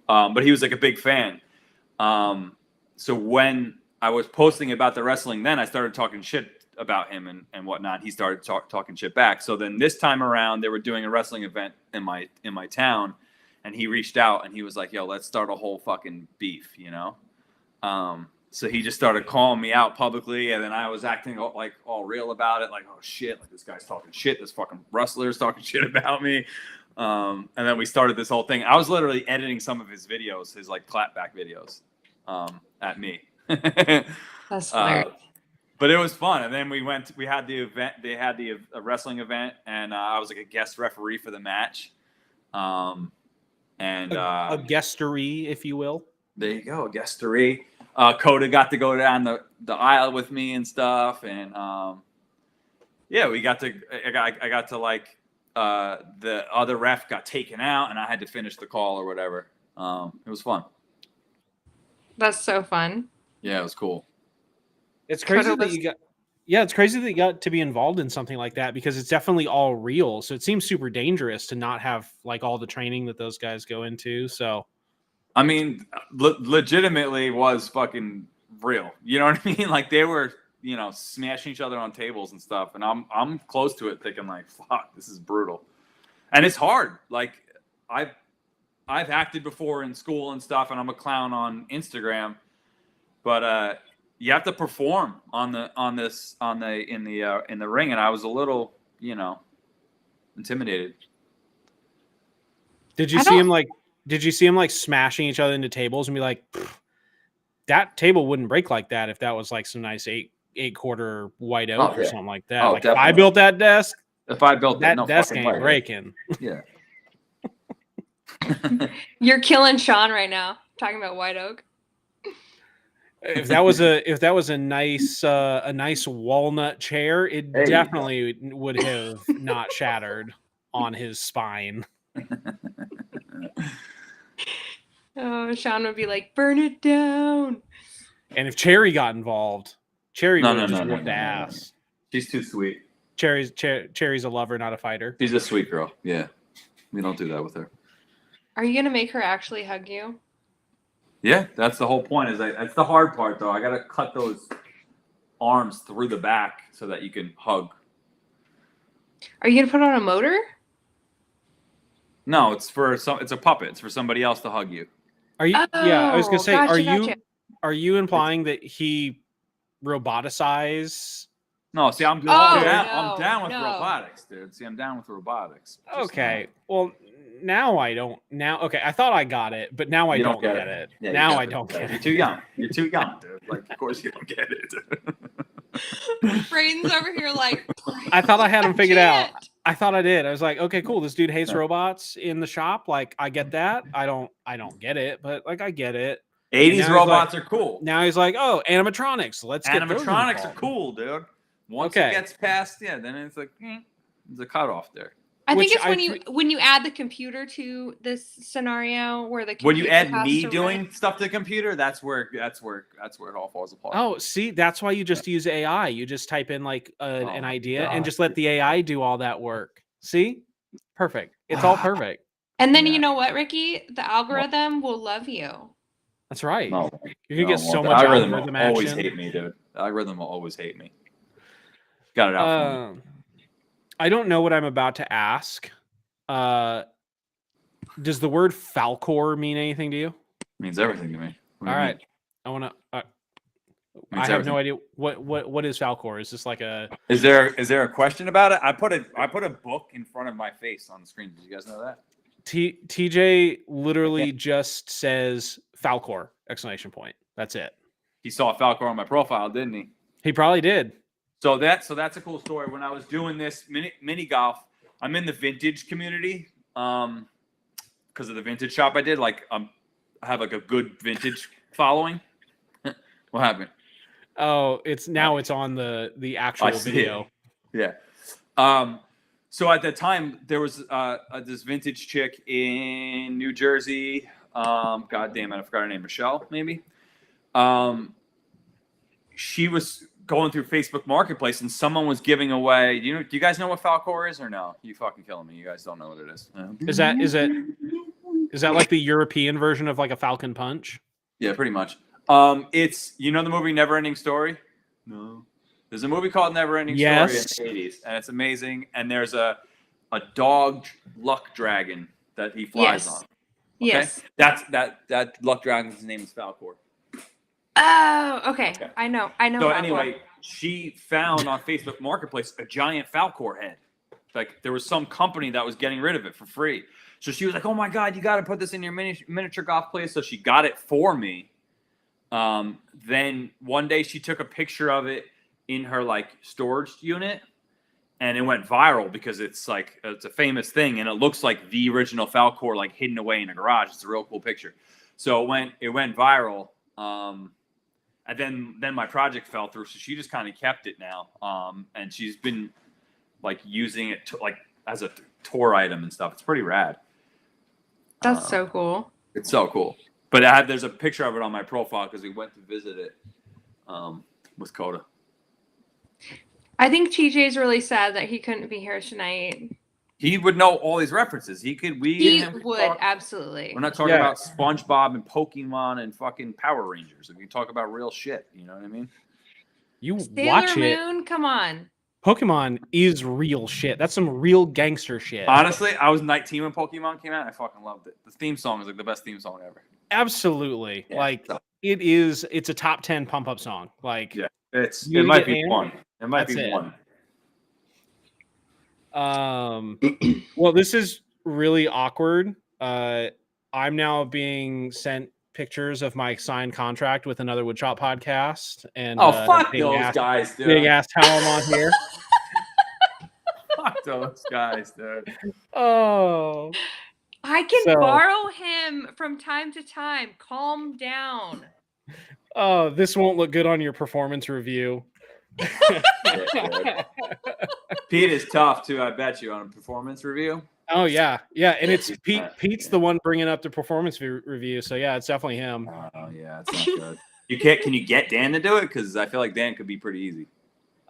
But he was like a big fan. So when I was posting about the wrestling, then I started talking shit about him and whatnot. He started talking shit back. So then this time around, they were doing a wrestling event in my town, and he reached out and he was like, "Yo, let's start a whole fucking beef," you know. So he just started calling me out publicly, and then I was acting all real about it, like, "Oh shit, like this guy's talking shit. This fucking wrestler's talking shit about me." And then we started this whole thing. I was literally editing some of his videos, his like clapback videos, at me. That's hilarious. But it was fun. And then we had the event. They had a wrestling event, and I was like a guest referee for the match. And a guestery, if you will. There you go, a guestery. Coda got to go down the aisle with me and stuff, and yeah, we got to. I got to like the other ref got taken out, and I had to finish the call or whatever. It was fun. That's so fun. Yeah, it was cool. It's crazy that you got. Yeah, it's crazy that you got to be involved in something like that because it's definitely all real. So it seems super dangerous to not have like all the training that those guys go into. So, I mean, legitimately was fucking real. You know what I mean? Like they were, smashing each other on tables and stuff. And I'm close to it, thinking like, fuck, this is brutal, and it's hard. Like I've acted before in school and stuff, and I'm a clown on Instagram, but you have to perform in the ring, and I was a little, intimidated. Did you see him like smashing each other into tables and be like, that table wouldn't break like that if that was like some nice eight quarter white oak or something like that? Like definitely. If I built that desk, that desk ain't breaking. Yeah. You're killing Sean right now talking about white oak. If that was a nice walnut chair, it definitely would have not shattered on his spine. Oh, Sean would be like, "Burn it down." And if Cherry got involved, Cherry would just whoop the ass. She's too sweet. Cherry's a lover, not a fighter. She's a sweet girl. Yeah, we don't do that with her. Are you gonna make her actually hug you? Yeah, that's the whole point. That's the hard part, though. I gotta cut those arms through the back so that you can hug. Are you gonna put on a motor? No, it's a puppet. It's for somebody else to hug you. Are you? Yeah, I was gonna say, gotcha. Are you implying that he roboticized? No, see, I'm down with robotics, dude. See, I'm down with robotics. Okay, well. Now I don't. Okay, I thought I got it, but now I don't get it. Yeah, now I don't get it. You're too young. You're too young, dude. Like, of course you don't get it. Braden's over here like. I thought I had him figured out. I thought I did. I was like, okay, cool. This dude hates robots in the shop. Like, I get that. I don't get it, but like, I get it. 80s robots are cool. Now he's like, oh, animatronics. Let's get animatronics are cool, dude. Once it gets past, then it's like, there's a cutoff there. I think it's when you add the computer to this scenario where the computer when you add me doing stuff to the computer, that's where it all falls apart. Oh, see, that's why you just use AI. You just type in like an idea and just let the AI do all that work. See, perfect. It's all perfect. And then you know what, Ricky? The algorithm will love you. That's right. No, you're gonna get so much algorithm action. Always hate me, dude. The algorithm will always hate me. Got it out for me. I don't know what I'm about to ask. Does the word Falcor mean anything to you? It means everything to me. All right. I want to. I have no idea what is Falcor. Is this like a? Is there a question about it? I put a book in front of my face on the screen. Did you guys know that? TJ literally just says Falcor! ! That's it. He saw Falcor on my profile, didn't he? He probably did. So that's a cool story. When I was doing this mini golf, I'm in the vintage community because of the vintage shop I did. Like I have like a good vintage following. What happened? Oh, it's on the actual video. Yeah. So at the time there was this vintage chick in New Jersey. God damn it, I forgot her name. Michelle, maybe. She was going through Facebook Marketplace, and someone was giving away. Do you guys know what Falcor is or no? You fucking killing me. You guys don't know what it is. Is that like the European version of like a Falcon Punch? Yeah, pretty much. It's the movie Neverending Story. No, there's a movie called Neverending Story in the 80s, and it's amazing. And there's a dog luck dragon that he flies on. Okay? Yes. That luck dragon's name is Falcor. Oh, okay. I know. So Falcor. anyway, she found on Facebook Marketplace a giant Falcor head. Like there was some company that was getting rid of it for free. So she was like, "Oh my God, you got to put this in your miniature golf place." So she got it for me. Then one day she took a picture of it in her like storage unit, and it went viral because it's a famous thing, and it looks like the original Falcor like hidden away in a garage. It's a real cool picture. So it went viral. And then my project fell through, so she just kind of kept it now. And she's been like using it as a tour item and stuff. It's pretty rad. That's so cool. It's so cool. But there's a picture of it on my profile because we went to visit it with Coda. I think TJ's really sad that he couldn't be here tonight. He would know all these references. He would absolutely. We're not talking about SpongeBob and Pokemon and fucking Power Rangers. We can talk about real shit. You know what I mean? You Sailor watch Moon, it. Come on. Pokemon is real shit. That's some real gangster shit. Honestly, I was 19 when Pokemon came out. I fucking loved it. The theme song is like the best theme song ever. Absolutely. Yeah, it's a top 10 pump up song. Like it might be one. It might That's be one. Well, this is really awkward. I'm now being sent pictures of my signed contract with another Woodshop podcast, and fuck those guys, dude. Being asked how I'm on here. Fuck those guys, dude. Oh, I can borrow him from time to time. Calm down. Oh, this won't look good on your performance review. Pete is tough too, I bet you, on a performance review. Oh yeah, and it's Pete. Pete's the one bringing up the performance review, so yeah, it's definitely him. Oh yeah, it's not good. Can you get Dan to do it? Because I feel like Dan could be pretty easy.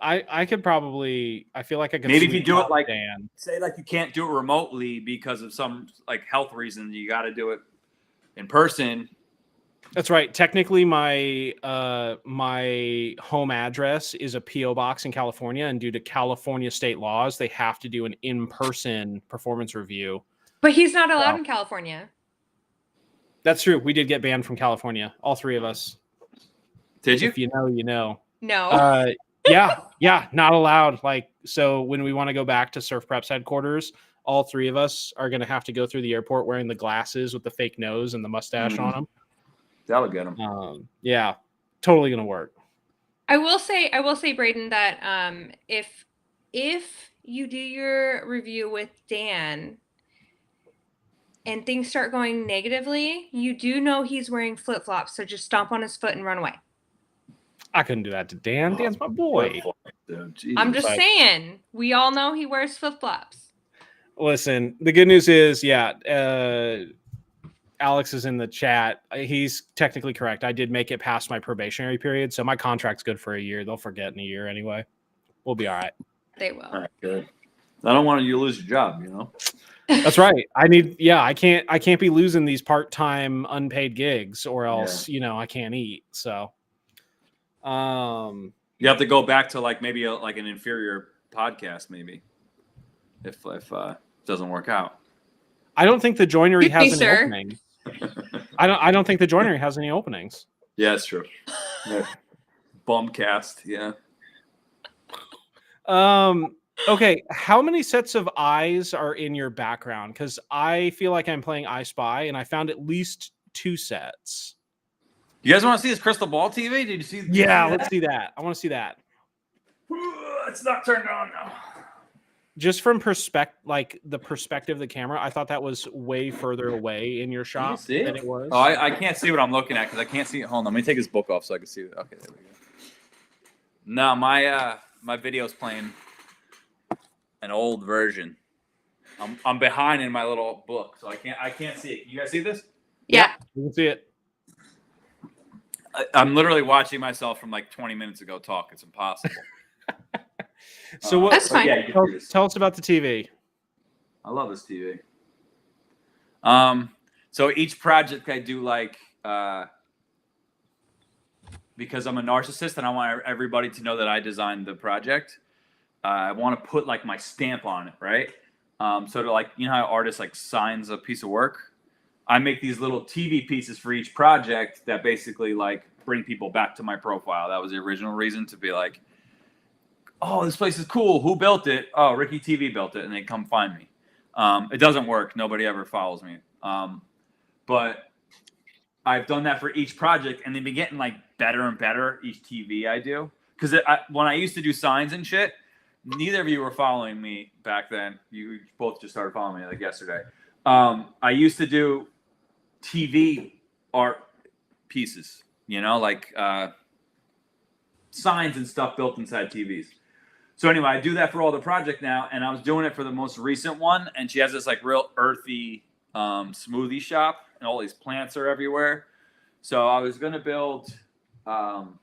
I could probably. I feel like I could. Maybe if you do it like Dan. Say like you can't do it remotely because of some like health reason, you got to do it in person. That's right. Technically, my my home address is a PO box in California, and due to California state laws, they have to do an in-person performance review. But he's not allowed in California. That's true. We did get banned from California, all three of us. Did you? If you know, you know. No. Yeah, not allowed. Like, so when we want to go back to Surf Preps headquarters, all three of us are going to have to go through the airport wearing the glasses with the fake nose and the mustache on them. That'll get him. Yeah, totally gonna work. I will say, Braden, that if you do your review with Dan and things start going negatively, you do know he's wearing flip-flops, so just stomp on his foot and run away. I couldn't do that to Dan. Dan's my boy. I'm just saying, we all know he wears flip-flops. Listen, the good news is, Alex is in the chat. He's technically correct. I did make it past my probationary period, so my contract's good for a year. They'll forget in a year anyway. We'll be all right. They will. All right, good. I don't want you to lose your job, you know. That's right. I can't be losing these part-time unpaid gigs, or else I can't eat. So you have to go back to like maybe like an inferior podcast, maybe if it doesn't work out. I don't think the joinery has any openings. I don't think the joinery has any openings. Yeah, it's true. Yeah. Bumcast, yeah. Okay, how many sets of eyes are in your background? Because I feel like I'm playing I Spy, and I found at least 2 sets. You guys want to see this crystal ball TV? Did you see? Yeah, let's see that. I want to see that. It's not turned on now. Just from the perspective of the camera, I thought that was way further away in your shot than it was. Oh, I can't see what I'm looking at because I can't see it. Hold on, let me take his book off so I can see it. Okay, there we go. No, my video's playing an old version. I'm behind in my little book, so I can't see it. You guys see this? Yeah. You can see it. I'm literally watching myself from like 20 minutes ago talk. It's impossible. So what? That's fine. Yeah, you can do this. Tell us about the TV. I love this TV. So each project I do like, because I'm a narcissist and I want everybody to know that I designed the project. I want to put like my stamp on it, right? So to like, you know how artists like signs a piece of work? I make these little TV pieces for each project that basically like bring people back to my profile. That was the original reason, to be like, oh, this place is cool. Who built it? Oh, Ricky TV built it, and they come find me. It doesn't work. Nobody ever follows me. But I've done that for each project, and they've been getting like better and better each TV I do. Because when I used to do signs and shit, neither of you were following me back then. You both just started following me like yesterday. I used to do TV art pieces, you know, like signs and stuff built inside TVs. So anyway, I do that for all the project now, and I was doing it for the most recent one, and she has this like real earthy smoothie shop, and all these plants are everywhere. So I was gonna build an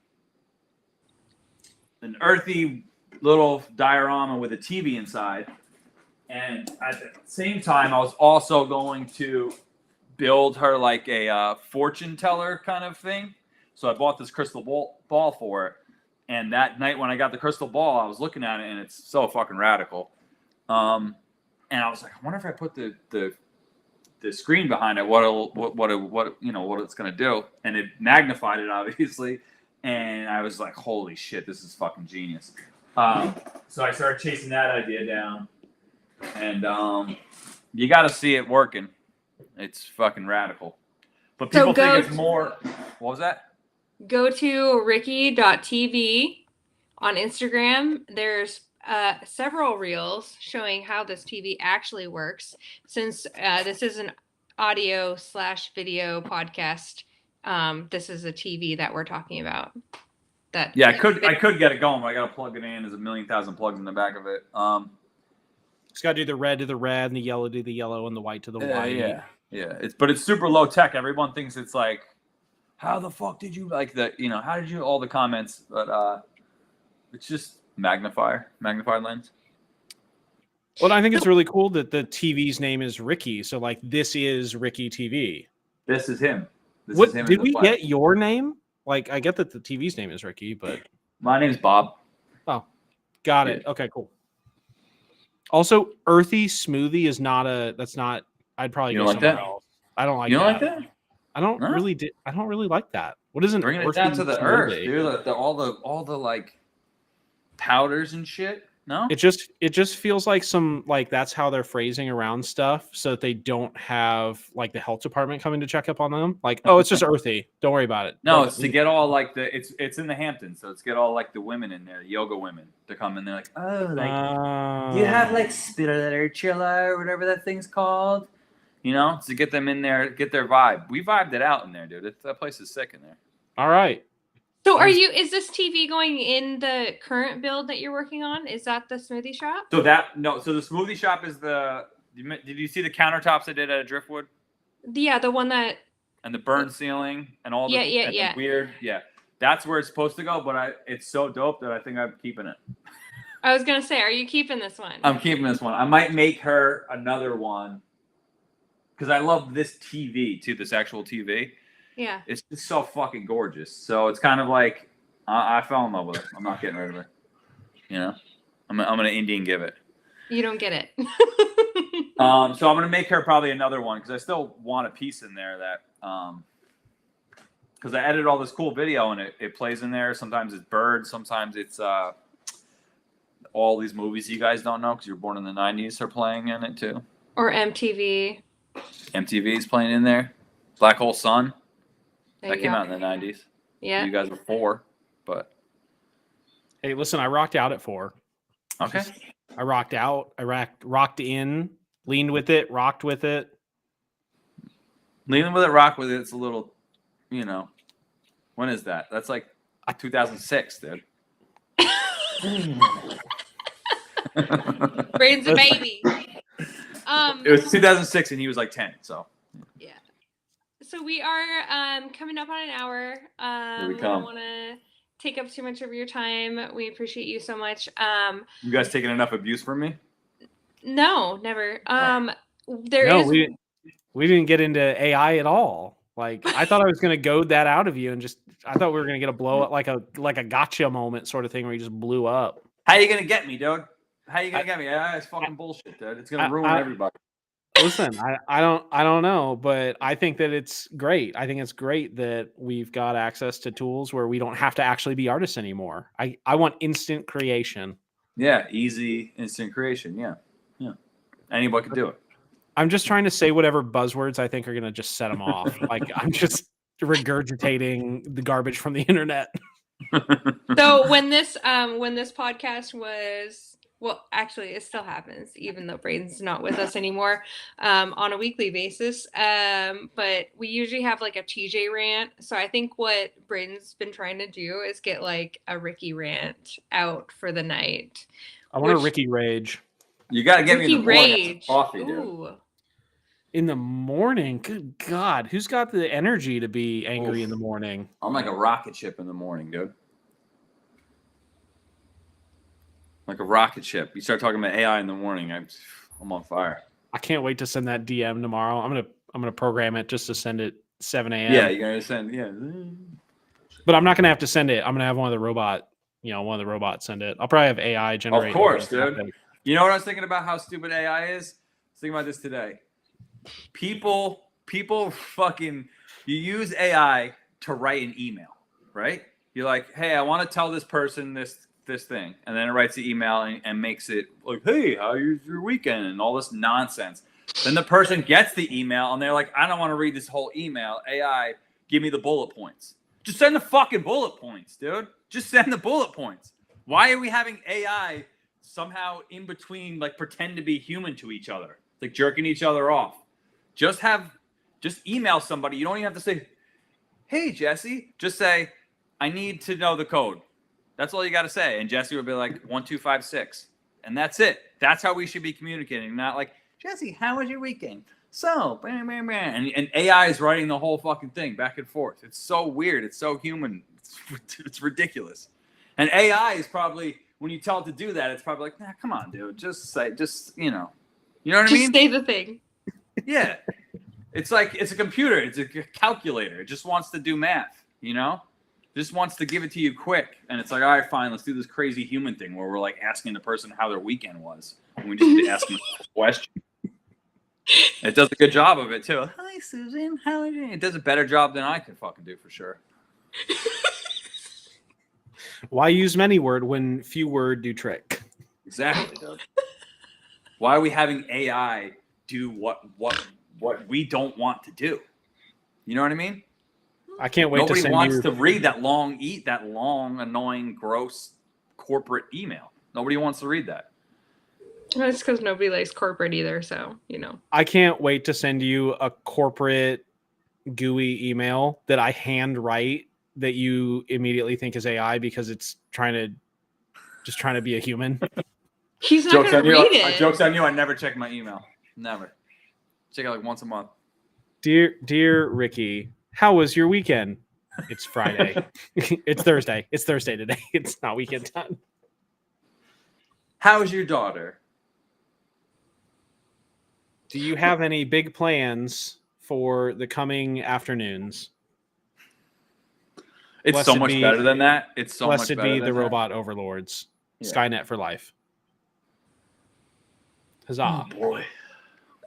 earthy little diorama with a TV inside, and at the same time, I was also going to build her like a fortune teller kind of thing. So I bought this crystal ball for it. And that night when I got the crystal ball, I was looking at it, and it's so fucking radical. And I was like, I wonder if I put the screen behind it, what it's gonna do. And it magnified it, obviously. And I was like, holy shit, this is fucking genius. So I started chasing that idea down, and you got to see it working. It's fucking radical. But people think it's more. What was that? Go to ricky.tv on Instagram. There's several reels showing how this TV actually works. Since this is an audio/video podcast, this is a TV that we're talking about. I could get it going, but I gotta plug it in. There's 1,000,000 plugs in the back of it. Just gotta do the red to the red, and the yellow to the yellow, and the white to the white. Yeah. It's super low tech. Everyone thinks it's like, how the fuck did you like that? You know, how did you all the comments? But it's just magnified lens. Well, I think it's really cool that the TV's name is Ricky. So like, this is Ricky TV. This is him. What did we get your name? Like, I get that the TV's name is Ricky, but my name's Bob. Oh, got it. Okay, cool. Also, earthy smoothie is not that's not. I'd probably go somewhere else. I don't like that. You don't like that? I don't really like that. What is an bringing it down to the earth, dude? All the like powders and shit. No, it just feels like that's how they're phrasing around stuff, so that they don't have like the health department coming to check up on them. Like, oh, it's just earthy. Don't worry about it. No, it's to get all like it's in the Hamptons, so it's get all like the women in there, the yoga women, to come in there like, oh, like you have like spirit chiller or whatever that thing's called. You know, to get them in there, get their vibe. We vibed it out in there, dude. That place is sick in there. All right. So is this TV going in the current build that you're working on? Is that the smoothie shop? So the smoothie shop is did you see the countertops I did at Driftwood? Yeah, the one that. And the burn ceiling and all the weird. Yeah. That's where it's supposed to go, but it's so dope that I think I'm keeping it. I was going to say, are you keeping this one? I'm keeping this one. I might make her another one. Because I love this TV too, this actual TV. Yeah. It's just so fucking gorgeous. So it's kind of like I fell in love with it. I'm not getting rid of it. You know, I'm gonna Indian give it. You don't get it. So I'm gonna make her probably another one because I still want a piece in there that because I edited all this cool video and it plays in there. Sometimes it's birds. Sometimes it's all these movies you guys don't know because you're born in the 90s are playing in it too. Or MTV. MTV's playing in there. Black Hole Sun. That came out in the 90s. Yeah. You guys were 4, but. Hey, listen, I rocked out at 4. Okay. I rocked out. I rocked in, leaned with it, rocked with it. Leaning with it, rock with it. It's a little, you know. When is that? That's like 2006, dude. Brain's a baby. It was 2006 and he was like 10, so. Yeah. So we are coming up on an hour. Here we We come. don't want to take up too much of your time. We appreciate you so much. You guys taking enough abuse from me? No, never. There No, is. we didn't get into AI at all. Like I thought I was going to goad that out of you, and just I thought we were going to get a blow up like a gotcha moment sort of thing where you just blew up. How you gonna get me, dude? How you gonna get me? It's fucking bullshit, dude. It's gonna ruin everybody. Listen, I don't know, but I think that it's great. I think it's great that we've got access to tools where we don't have to actually be artists anymore. I want instant creation. Yeah, easy instant creation. Yeah. Anybody can do it. I'm just trying to say whatever buzzwords I think are going to just set them off. Like I'm just regurgitating the garbage from the internet. So when this podcast was, well, actually it still happens, even though Braden's not with us anymore, on a weekly basis. But we usually have like a TJ rant. So I think what Braden's been trying to do is get like a Ricky rant out for the night. I want a Ricky rage. You gotta get Ricky me in the morning rage. coffee, dude. Ooh. In the morning? Good God. Who's got the energy to be angry in the morning? I'm like a rocket ship in the morning, dude. Like a rocket ship. You start talking about AI in the morning, I'm on fire. I can't wait to send that DM tomorrow. I'm gonna program it just to send it 7 a.m. Yeah, you're gonna send But I'm not gonna have to send it. I'm gonna have one of the robots send it. I'll probably have AI generate. Of course, dude. You know what I was thinking about? How stupid AI is? I was thinking about this today. People fucking, you use AI to write an email, right? You're like, hey, I want to tell this person this thing, and then it writes the email and makes it like, hey, how was your weekend, and all this nonsense. Then the person gets the email and they're like, I don't want to read this whole email. AI, give me the bullet points. Just send the fucking bullet points, dude. Just send the bullet points. Why are we having AI somehow in between, like pretend to be human to each other, like jerking each other off? Just email somebody. You don't even have to say, hey, Jesse. Just say, I need to know the code. That's all you got to say. And Jesse would be like, 1256. And that's it. That's how we should be communicating. Not like, Jesse, how was your weekend? So, bam, bam, bam. And AI is writing the whole fucking thing back and forth. It's so weird. It's so human. It's ridiculous. And AI is probably, when you tell it to do that, it's probably like, nah, come on, dude. Just say, you know what I mean? Just say the thing. Yeah. It's like, it's a computer. It's a calculator. It just wants to do math, you know? Just wants to give it to you quick. And it's like, all right, fine, let's do this crazy human thing where we're like asking the person how their weekend was. And we just ask them a question. It does a good job of it, too. Hi, Susan. How are you? It does a better job than I could fucking do, for sure. Why use many word when few word do trick? Exactly, dude. Why are we having AI do what we don't want to do? You know what I mean? I can't wait Nobody to send wants to read that long, annoying, gross corporate email. Nobody wants to read that. Well, it's because nobody likes corporate either, so you know. I can't wait to send you a corporate GUI email that I hand write that you immediately think is AI because it's trying to be a human. He's not going to read it. Joke's on you. I never check my email. Never. Check it like once a month. Dear Ricky, how was your weekend? It's Friday. It's Thursday. It's Thursday today. It's not weekend time. How's your daughter? Do you have any big plans for the coming afternoons? It's so much better than that. It's so much better than that. Blessed be the robot overlords. Yeah. Skynet for life. Huzzah. Oh, boy.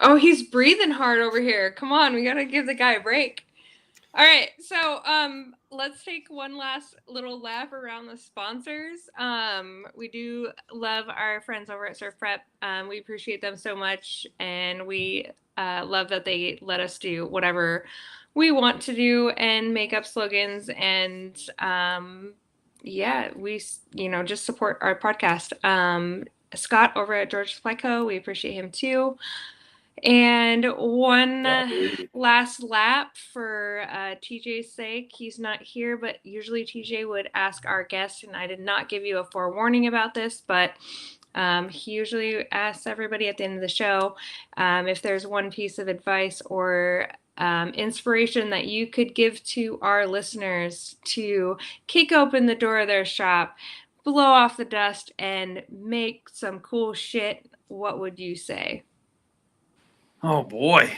Oh, he's breathing hard over here. Come on, we got to give the guy a break. All right, so let's take one last little lap around the sponsors. We do love our friends over at Surf Prep. We appreciate them so much, and we love that they let us do whatever we want to do and make up slogans. And we just support our podcast. Scott over at George Supply Co. We appreciate him too. And one last lap for TJ's sake. He's not here, but usually TJ would ask our guest, and I did not give you a forewarning about this, but he usually asks everybody at the end of the show if there's one piece of advice or inspiration that you could give to our listeners to kick open the door of their shop, blow off the dust, and make some cool shit, what would you say? Oh boy.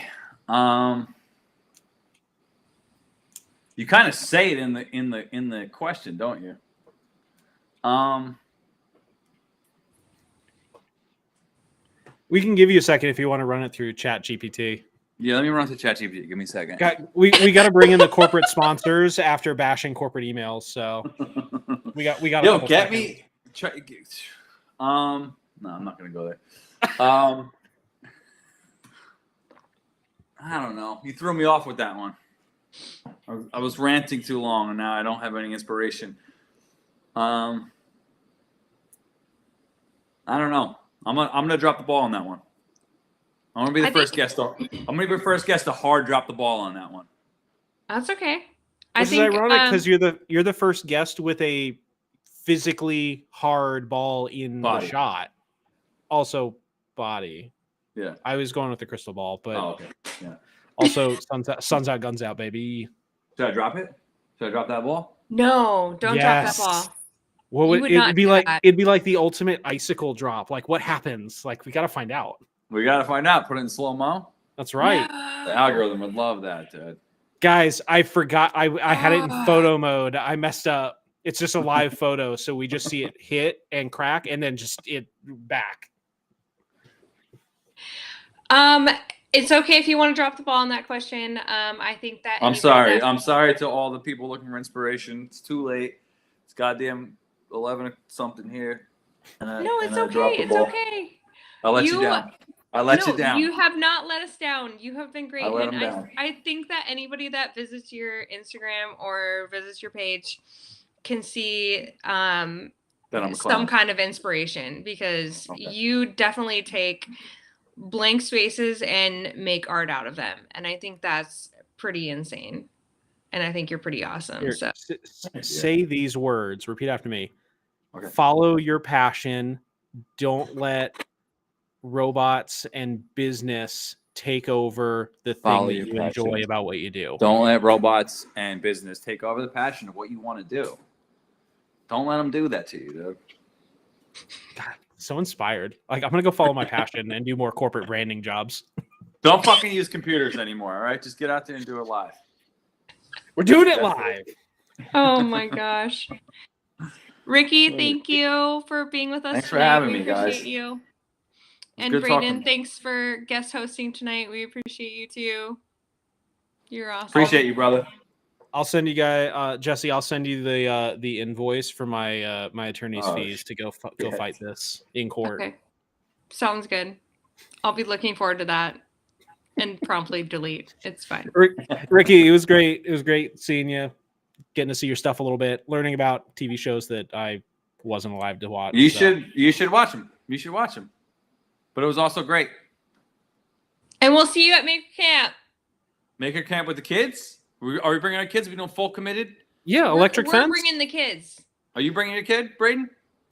You kind of say it in the question, don't you? We can give you a second if you want to run it through Chat GPT. Yeah, let me run to ChatGPT. Give me a second. We got to bring in the corporate sponsors after bashing corporate emails. So we got. Yo, get me. No, I'm not gonna go there. I don't know. You threw me off with that one. I was ranting too long, and now I don't have any inspiration. I don't know. I'm gonna drop the ball on that one. I'm gonna be the first guest. I'm gonna be the first guest to hard drop the ball on that one. That's okay. Which is ironic because you're the first guest with a physically hard ball in the shot. Also, body. Yeah. I was going with the crystal ball, but okay. Yeah. Also, sun's out, guns out, baby. Should I drop it? Should I drop that ball? No, don't drop that ball. What would it'd be like? It'd be like the ultimate icicle drop. Like, what happens? Like, we got to find out. We got to find out. Put it in slow mo. That's right. No. The algorithm would love that, dude. Guys, I forgot. I had it in photo mode. I messed up. It's just a live photo, so we just see it hit and crack, and then just it back. It's okay if you want to drop the ball on that question. I think that I'm sorry. I'm sorry to all the people looking for inspiration. It's too late. It's goddamn 11 something here. No, it's okay. It's okay. I'll let you down. I let you down. You have not let us down. You have been great. And I think that anybody that visits your Instagram or visits your page can see some kind of inspiration, because you definitely take blank spaces and make art out of them. And I think that's pretty insane. And I think you're pretty awesome. Here, so say these words. Repeat after me. Okay. Follow your passion. Don't let robots and business take over the thing that you enjoy about what you do. Don't let robots and business take over the passion of what you want to do. Don't let them do that to you, dude. God, so inspired. Like, I'm gonna go follow my passion and do more corporate branding jobs. Don't fucking use computers anymore, all right? Just get out there and do it live. We're doing it live. Oh my gosh. Ricky, thank you for being with us. Thanks for having me, guys. Appreciate you. And Brayden, thanks for guest hosting tonight. We appreciate you too. You're awesome. Appreciate you, brother. I'll send you guys, Jesse. I'll send you the invoice for my my attorney's fees to go fight this in court. Okay, sounds good. I'll be looking forward to that, and promptly delete. It's fine. Ricky, it was great. It was great seeing you, getting to see your stuff a little bit, learning about TV shows that I wasn't alive to watch. You should watch them. You should watch them. But it was also great. And we'll see you at Maker Camp. Maker Camp with the kids? Are we bringing our kids? Are we doing full committed? Yeah, electric fence. We're bringing the kids. Are you bringing your kid, Brayden?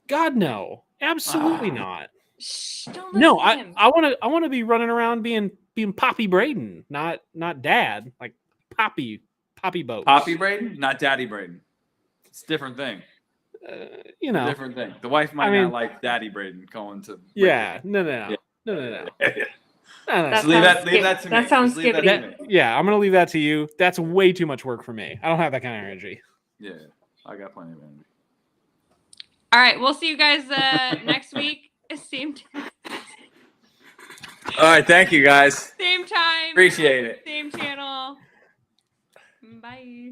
God, no. Absolutely not. Shh, don't no, listen to him. I want to be running around being Poppy Brayden, not Dad. Like Poppy boats. Poppy Brayden, not Daddy Brayden. It's a different thing. Different thing. The wife might not like Daddy Brayden going to. Yeah, no. Just leave that to me. That sounds skippy. Yeah, I'm gonna leave that to you. That's way too much work for me. I don't have that kind of energy. Yeah, I got plenty of energy. All right, we'll see you guys next week. Same time. All right, thank you guys. Same time. Appreciate it. Same channel. Bye.